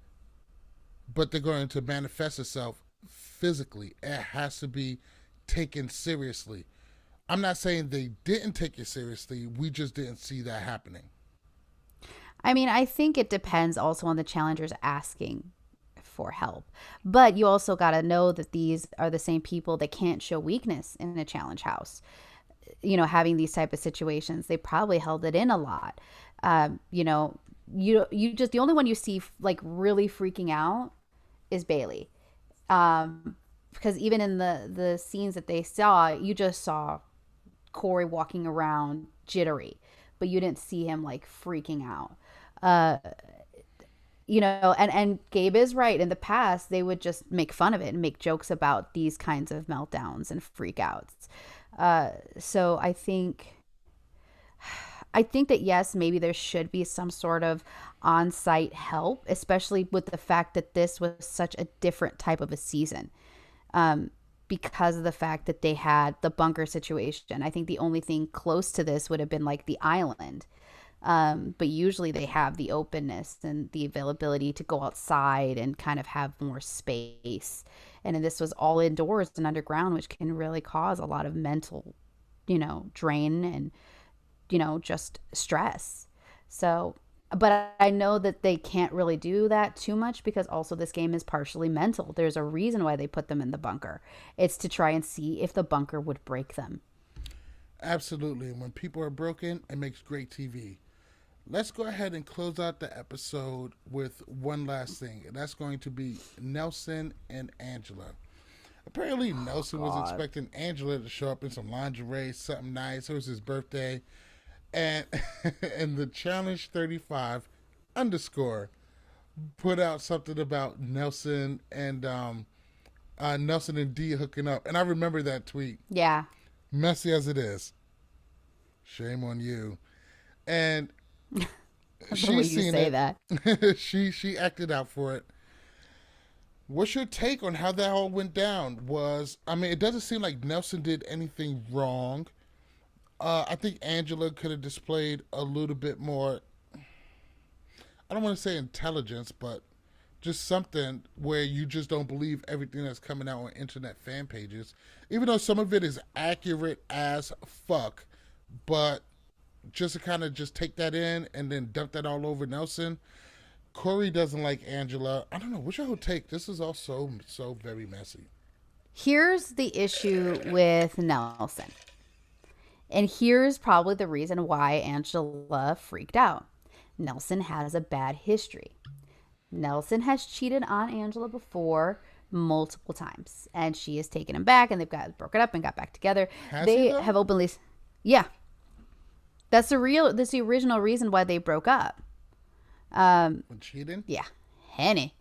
but they're going to manifest itself physically. It has to be taken seriously. I'm not saying they didn't take it seriously. We just didn't see that happening. I mean, I think it depends also on the challengers asking for help. But you also got to know that these are the same people that can't show weakness in a challenge house. You know, having these type of situations, they probably held it in a lot. You just, the only one you see like really freaking out is Bailey. Because even in the scenes that they saw, you just saw Corey walking around jittery, but you didn't see him like freaking out. And Gabe is right. In the past, they would just make fun of it and make jokes about these kinds of meltdowns and freakouts. So I think that, yes, maybe there should be some sort of on-site help, especially with the fact that this was such a different type of a season. Because of the fact that they had the bunker situation. I think the only thing close to this would have been like the island. But usually they have the openness and the availability to go outside and kind of have more space. And then this was all indoors and underground, which can really cause a lot of mental, drain and, just stress. So, but I know that they can't really do that too much because also this game is partially mental. There's a reason why they put them in the bunker. It's to try and see if the bunker would break them. Absolutely. And when people are broken, it makes great TV. Let's go ahead and close out the episode with one last thing. And that's going to be Nelson and Angela. Apparently, Nelson was expecting Angela to show up in some lingerie, something nice. It was his birthday. And the Challenge 35 _ put out something about Nelson and Dee hooking up. And I remember that tweet. Yeah. Messy as it is. Shame on you. And she's seen it. That. she acted out for it. What's your take on how that all went down? It doesn't seem like Nelson did anything wrong. I think Angela could have displayed a little bit more, I don't want to say intelligence, but just something where you just don't believe everything that's coming out on internet fan pages, even though some of it is accurate as fuck, but just to kind of just take that in and then dump that all over Nelson. Corey doesn't like Angela. I don't know. What's your whole take? This is all so very messy. Here's the issue with Nelson. And here's probably the reason why Angela freaked out. Nelson has a bad history. Nelson has cheated on Angela before multiple times. And she has taken him back and they've got broken up and got back together. They have openly... Yeah. That's the original reason why they broke up. Cheating? Yeah. Henny.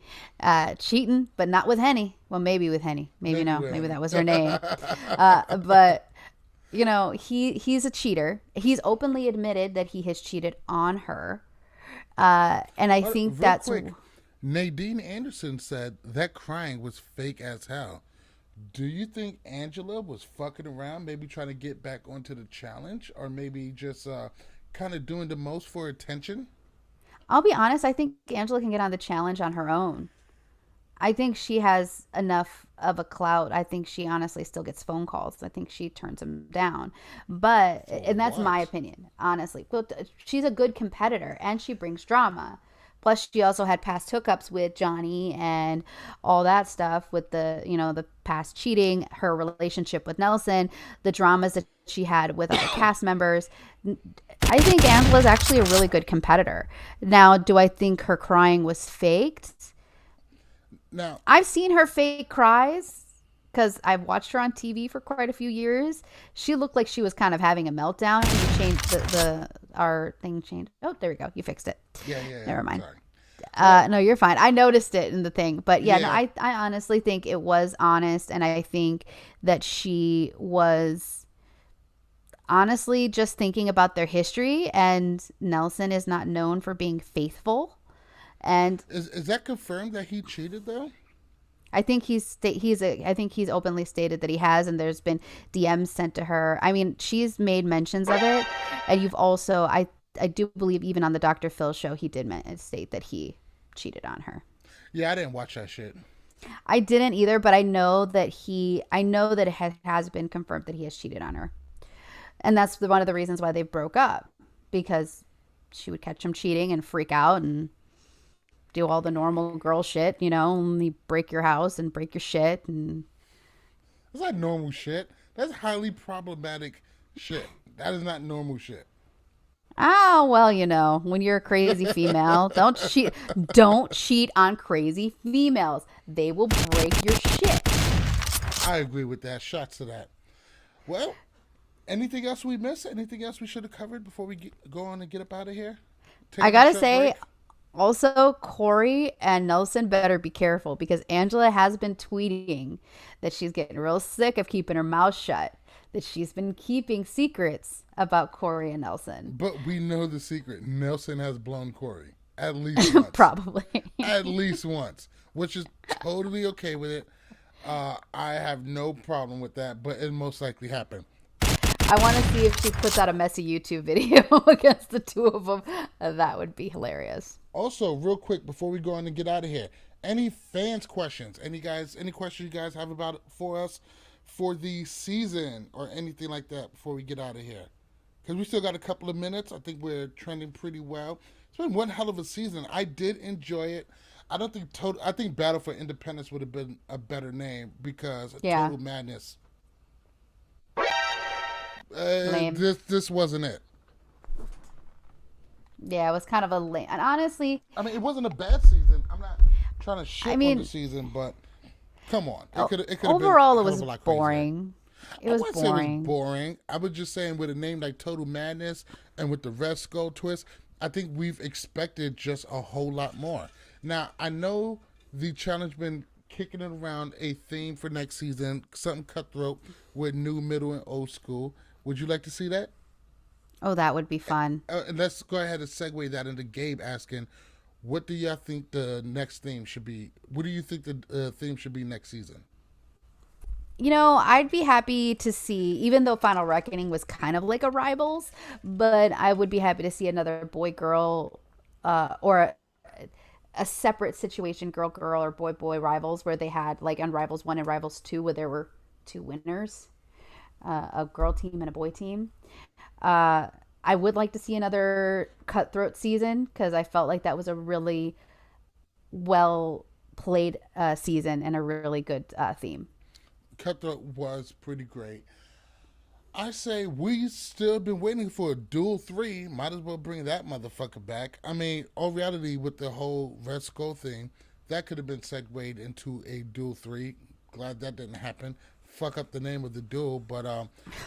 Cheating, but not with Henny. Well, maybe with Henny. Maybe no. Maybe that was her name. But... he's a cheater. He's openly admitted that he has cheated on her. And I think that's... Quick, Nadine Anderson said that crying was fake as hell. Do you think Angela was fucking around, maybe trying to get back onto the challenge? Or maybe just kind of doing the most for attention? I'll be honest, I think Angela can get on the challenge on her own. I think she has enough of a clout. I think she honestly still gets phone calls. I think she turns them down. And that's my opinion, honestly. Well, she's a good competitor and she brings drama. Plus, she also had past hookups with Johnny and all that stuff with the past cheating, her relationship with Nelson, the dramas that she had with other cast members. I think Angela's actually a really good competitor. Now, do I think her crying was faked? Now, I've seen her fake cries because I've watched her on TV for quite a few years. She looked like she was kind of having a meltdown. And you changed our thing changed. Oh, there we go. You fixed it. Yeah. Never mind. No, you're fine. I noticed it in the thing, but yeah, no, Yeah. I honestly think it was honest, and I think that she was honestly just thinking about their history, and Nelson is not known for being faithful, and Is that confirmed that he cheated though? I think I think he's openly stated that he has, and there's been DMs sent to her. I mean, she's made mentions of it, and you've also I do believe even on the Dr. Phil show he did state that he cheated on her. Yeah, I didn't watch that shit. I didn't either, but I know that it has been confirmed that he has cheated on her, and that's one of the reasons why they broke up, because she would catch him cheating and freak out and do all the normal girl shit, only break your house and break your shit. And That's not normal shit. That's highly problematic shit. That is not normal shit. oh, well, when you're a crazy female, don't cheat on crazy females. They will break your shit. I agree with that. Shots to that. Well, anything else we missed? Anything else we should have covered before we go on and get up out of here? Take I a gotta short say, break? also, Corey and Nelson better be careful, because Angela has been tweeting that she's getting real sick of keeping her mouth shut, that she's been keeping secrets about Corey and Nelson. But we know the secret. Nelson has blown Corey. At least once. Probably. At least once. Which is totally okay with it. I have no problem with that, but it most likely happened. I want to see if she puts out a messy YouTube video against the two of them. That would be hilarious. Also, real quick, before we go on and get out of here, any fans questions? Any questions you guys have for us for the season or anything like that before we get out of here? Because we still got a couple of minutes. I think we're trending pretty well. It's been one hell of a season. I did enjoy it. I think Battle for Independence would have been a better name, because Total Madness. Lame. This wasn't it. Yeah, it was kind of a lame. And honestly, I mean, it wasn't a bad season. I'm not trying to shit on the season, but come on. It could overall, been it was boring. It was boring. Say it was boring. I was just saying, with a name like Total Madness and with the Red Skull twist, I think we've expected just a whole lot more. Now, I know the challenge been kicking it around a theme for next season, something cutthroat with new, middle, and old school. Would you like to see that? Oh, that would be fun. And let's go ahead and segue that into Gabe asking, what do y'all think the next theme should be? What do you think the theme should be next season? I'd be happy to see, even though Final Reckoning was kind of like a Rivals, but I would be happy to see another boy-girl or a separate situation, girl-girl or boy-boy Rivals, where they had, like on Rivals 1 and Rivals 2, where there were two winners, a girl team and a boy team. I would like to see another cutthroat season, because I felt like that was a really well played season and a really good theme. Cutthroat was pretty great. I say we still been waiting for a Duel 3. Might as well bring that motherfucker back. I mean, all reality, with the whole Red Skull thing, that could have been segued into a Duel 3. Glad that didn't happen. Fuck up the name of the duel, but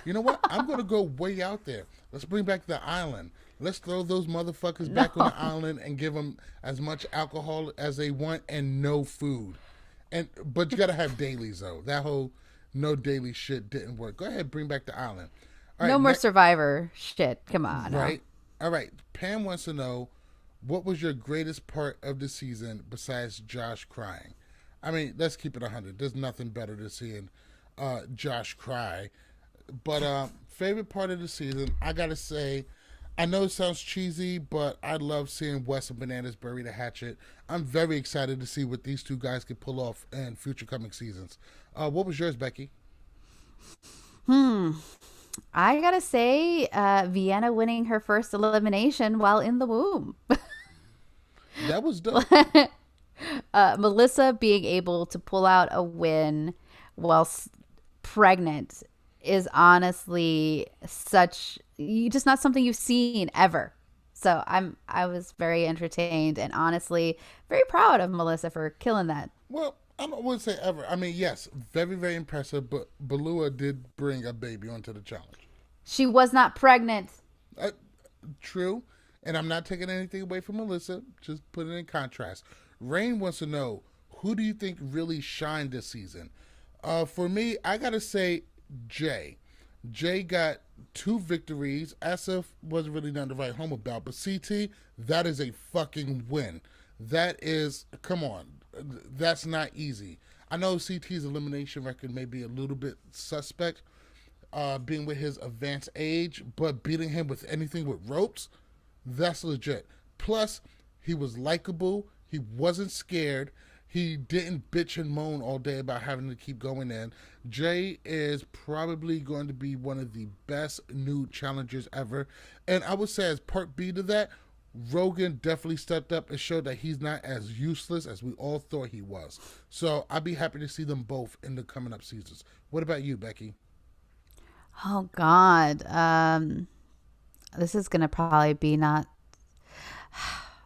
you know what? I'm gonna go way out there. Let's bring back the island. Let's throw those motherfuckers back on the island and give them as much alcohol as they want and no food. But you gotta have dailies though. That whole no daily shit didn't work. Go ahead, bring back the island. All right, no more Survivor shit. Come on. Right. All right. Pam wants to know, what was your greatest part of the season besides Josh crying? I mean, let's keep it 100. There's nothing better than seeing Josh cry. But favorite part of the season, I gotta say, I know it sounds cheesy, but I love seeing Wes and Bananas bury the hatchet. I'm very excited to see what these two guys can pull off in future coming seasons. What was yours, Becky? I gotta say, Vienna winning her first elimination while in the womb. That was dope. Melissa being able to pull out a win while pregnant is honestly just not something you've seen ever. So I was very entertained and honestly very proud of Melissa for killing that. Well, I wouldn't say ever. I mean, yes, very, very impressive, but Balua did bring a baby onto the challenge. She was not pregnant. True. And I'm not taking anything away from Melissa, just putting it in contrast. Rain wants to know, who do you think really shined this season? For me, I got to say Jay. Jay got 2 victories. SF wasn't really nothing to write home about, but CT, that is a fucking win. That is, come on, that's not easy. I know CT's elimination record may be a little bit suspect, being with his advanced age, but beating him with anything with ropes, that's legit. Plus, he was likable. He wasn't scared. He didn't bitch and moan all day about having to keep going in. Jay is probably going to be one of the best new challengers ever. And I would say as part B to that, Rogan definitely stepped up and showed that he's not as useless as we all thought he was. So I'd be happy to see them both in the coming up seasons. What about you, Becky? Oh God. This is gonna probably be not,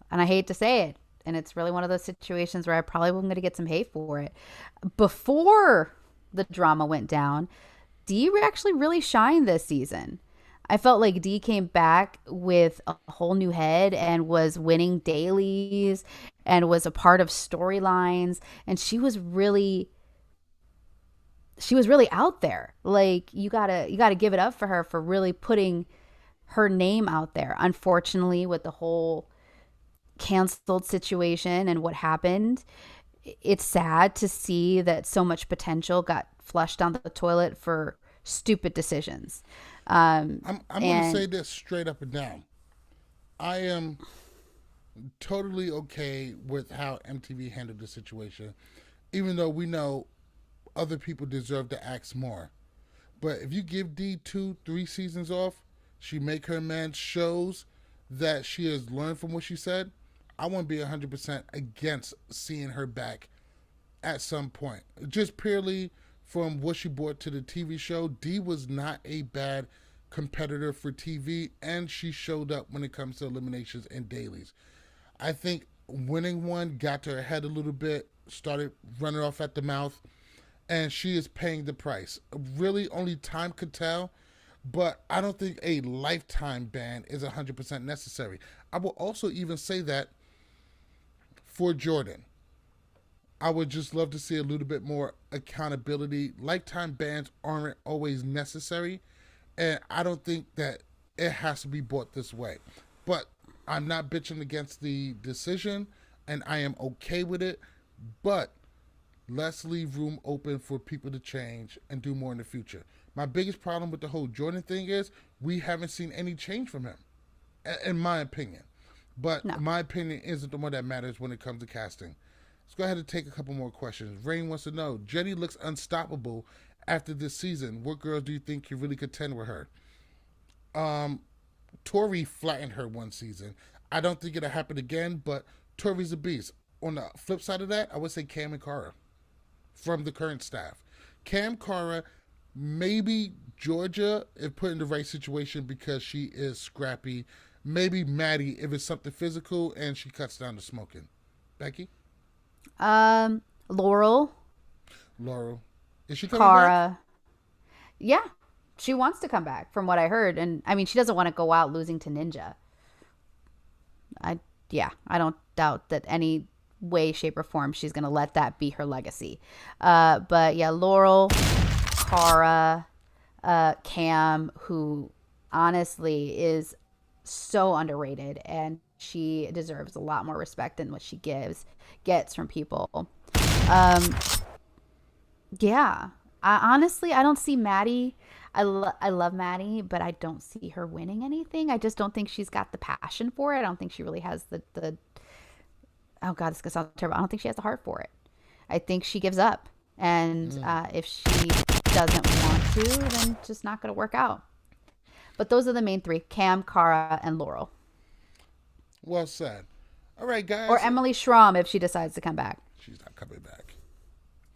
and I hate to say it, and it's really one of those situations where I probably am gonna get some hate for it. Before the drama went down, Dee actually really shined this season. I felt like Dee came back with a whole new head and was winning dailies and was a part of storylines, and she was really out there. Like, you gotta give it up for her for really putting her name out there. Unfortunately, with the whole canceled situation and what happened, it's sad to see that so much potential got flushed down the toilet for stupid decisions. I'm going to say this straight up and down. I am totally okay with how MTV handled the situation, even though we know other people deserve to ask more. But if you give Dee 2-3 seasons off, she make her man shows that she has learned from what she said, I won't be 100% against seeing her back at some point. Just purely from what she brought to the TV show, Dee was not a bad competitor for TV, and she showed up when it comes to eliminations and dailies. I think winning one got to her head a little bit, started running off at the mouth, and she is paying the price. Really, only time could tell, but I don't think a lifetime ban is 100% necessary. I will also even say that for Jordan, I would just love to see a little bit more accountability. Lifetime bans aren't always necessary, and I don't think that it has to be brought this way. But I'm not bitching against the decision, and I am okay with it, but let's leave room open for people to change and do more in the future. My biggest problem with the whole Jordan thing is we haven't seen any change from him, in my opinion. But No. my opinion isn't the one that matters when it comes to casting. Let's go ahead and take a couple more questions. Rain wants to know, Jenny looks unstoppable after this season. What girls do you think can really contend with her? Tori flattened her one season. I don't think it'll happen again, but Tori's a beast. On the flip side of that, I would say Cam and Cara from the current staff. Cam, Cara, maybe Georgia if put in the right situation because she is scrappy. Maybe Maddie if it's something physical and she cuts down the smoking. Becky? Laurel. Is she coming back? Cara. Yeah, she wants to come back from what I heard. And I mean, she doesn't want to go out losing to Ninja. I don't doubt that any way, shape, or form she's going to let that be her legacy. But yeah, Laurel, Cara, Cam, who honestly is so underrated, and she deserves a lot more respect than what she gets from people. Yeah, I don't see Maddie. I love Maddie, but I don't see her winning anything. I just don't think she's got the passion for it. I don't think she really has the oh God, this is gonna sound terrible. I don't think she has the heart for it. I think she gives up, and if she doesn't want to, then it's just not gonna work out. But those are the main three: Cam, Cara, and Laurel. Well said. All right, guys. Or Emily Schramm if she decides to come back. She's not coming back.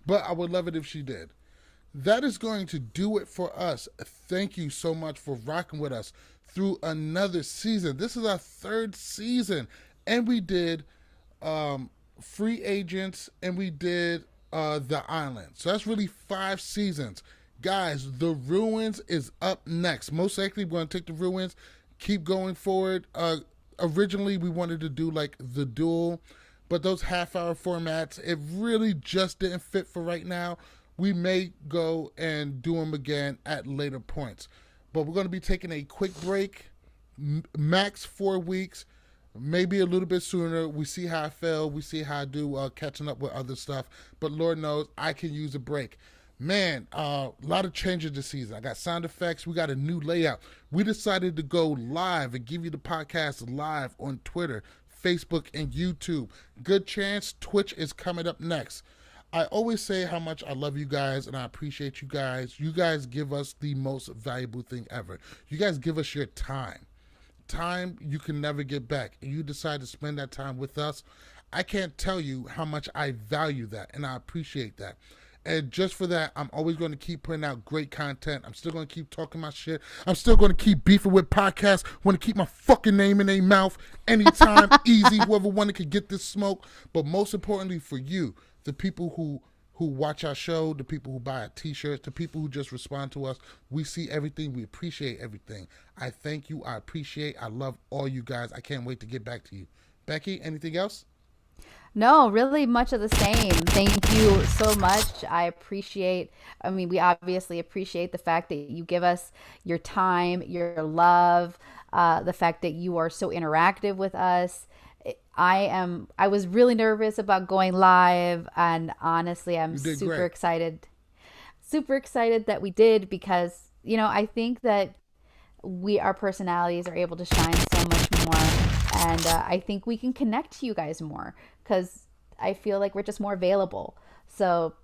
But I would love it if she did. That is going to do it for us. Thank you so much for rocking with us through another season. This is our 3rd season. And we did Free Agents and we did The Island. So that's really 5 seasons. Guys, The Ruins is up next. Most likely we're going to take The Ruins, keep going forward. originally we wanted to do like the duel, but those half-hour formats, it really just didn't fit for right now. We may go and do them again at later points. But we're going to be taking a quick break, max 4 weeks, maybe a little bit sooner. We see how I feel. We see how I do catching up with other stuff. But Lord knows I can use a break. Man, a lot of changes this season. I got sound effects. We got a new layout. We decided to go live and give you the podcast live on Twitter, Facebook, and YouTube. Good chance Twitch is coming up next. I always say how much I love you guys and I appreciate you guys. You guys give us the most valuable thing ever. You guys give us your time. Time you can never get back. And you decide to spend that time with us. I can't tell you how much I value that and I appreciate that. And just for that, I'm always going to keep putting out great content. I'm still going to keep talking my shit. I'm still going to keep beefing with podcasts. Want to keep my fucking name in their mouth anytime, easy. Whoever wanted could get this smoke. But most importantly for you, the people who watch our show, the people who buy our t-shirts, the people who just respond to us, we see everything. We appreciate everything. I thank you. I appreciate. I love all you guys. I can't wait to get back to you. Becky, anything else? No, really much of the same. Thank you so much. We obviously appreciate the fact that you give us your time, your love, the fact that you are so interactive with us. I was really nervous about going live, and honestly, I'm super excited that we did, because, I think that our personalities are able to shine so much more. And I think we can connect to you guys more, because I feel like we're just more available. So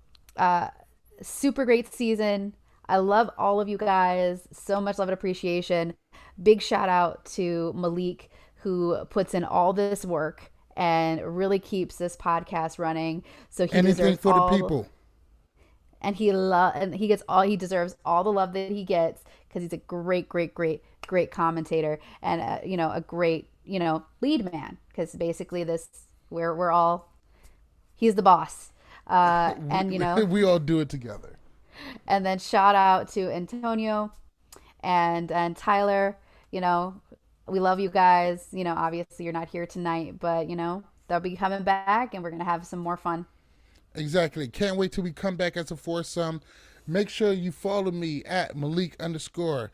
super great season. I love all of you guys. So much love and appreciation. Big shout out to Malik, who puts in all this work and really keeps this podcast running. So he deserves for the people. And he deserves all the love that he gets, because he's a great great commentator and a great lead man, because basically he's the boss, and we all do it together. And then shout out to Antonio and Tyler. We love you guys. Obviously you're not here tonight, but they'll be coming back and we're gonna have some more fun. Exactly. Can't wait till we come back as a foursome. Make sure you follow me at Malik_MTV.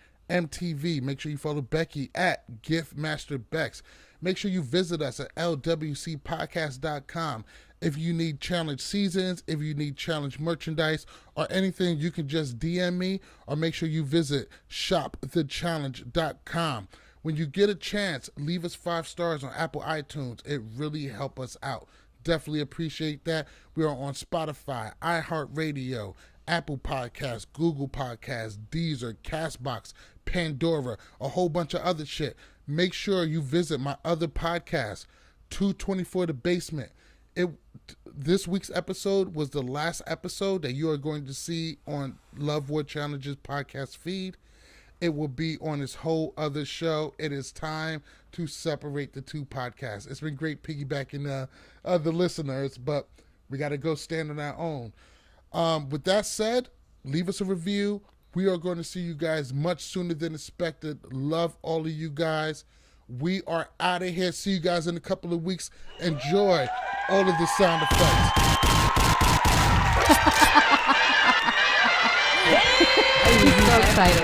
Make sure you follow Becky at GifMaster Bex. Make sure you visit us at LWCpodcast.com. If you need challenge seasons, if you need challenge merchandise or anything, you can just DM me, or make sure you visit shopthechallenge.com. When you get a chance, leave us 5 stars on Apple iTunes. It really helps us out. Definitely appreciate that. We are on Spotify, iHeartRadio, Apple Podcasts, Google Podcasts, Deezer, Castbox, Pandora, a whole bunch of other shit. Make sure you visit my other podcast, 224 The Basement. This week's episode was the last episode that you are going to see on Love War Challenges podcast feed. It will be on this whole other show. It is time to separate the two podcasts. It's been great piggybacking the listeners, but we got to go stand on our own. With that said, leave us a review. We are going to see you guys much sooner than expected. Love all of you guys. We are out of here. See you guys in a couple of weeks. Enjoy all of the sound effects. I'm so excited.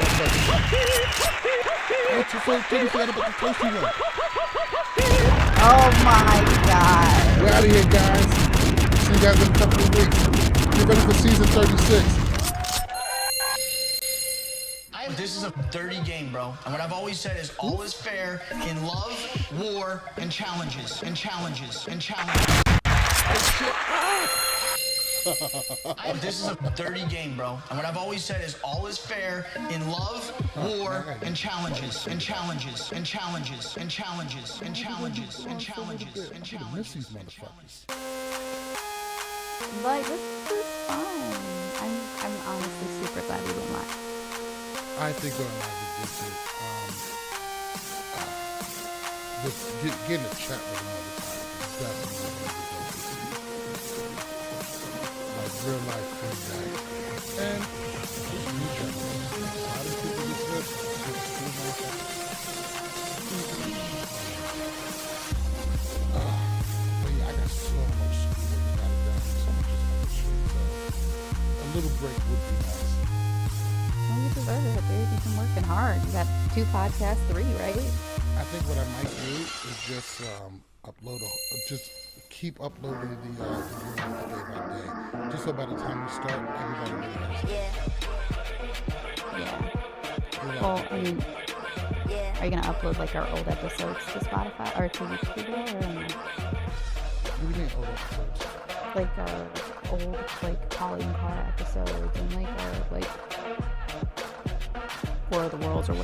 Oh my God. We're out of here, guys. See you guys in a couple of weeks. Get ready for season 36. This is a dirty game, bro. And what I've always said is all is fair in love, war, and challenges. This is a dirty game, bro. And what I've always said is all is fair in love, war, and challenges. I miss these motherfuckers. Like, this is fun. I'm honestly super glad we went live. I think we're live with this. Just get in the chat with them all the time. Definitely like real life feedback. And just reach out. A lot of people get this. shit, dude. You've been working hard. You got 2 podcasts, 3, right? I think what I might do is just just keep uploading the rooms day by day, just so by the time we start, everybody really has it. Yeah. Yeah. Well, I mean, are you gonna upload like our old episodes to Spotify or to YouTube or What do you mean old episodes? like our old like calling car episodes and like our like War of the Worlds or whatever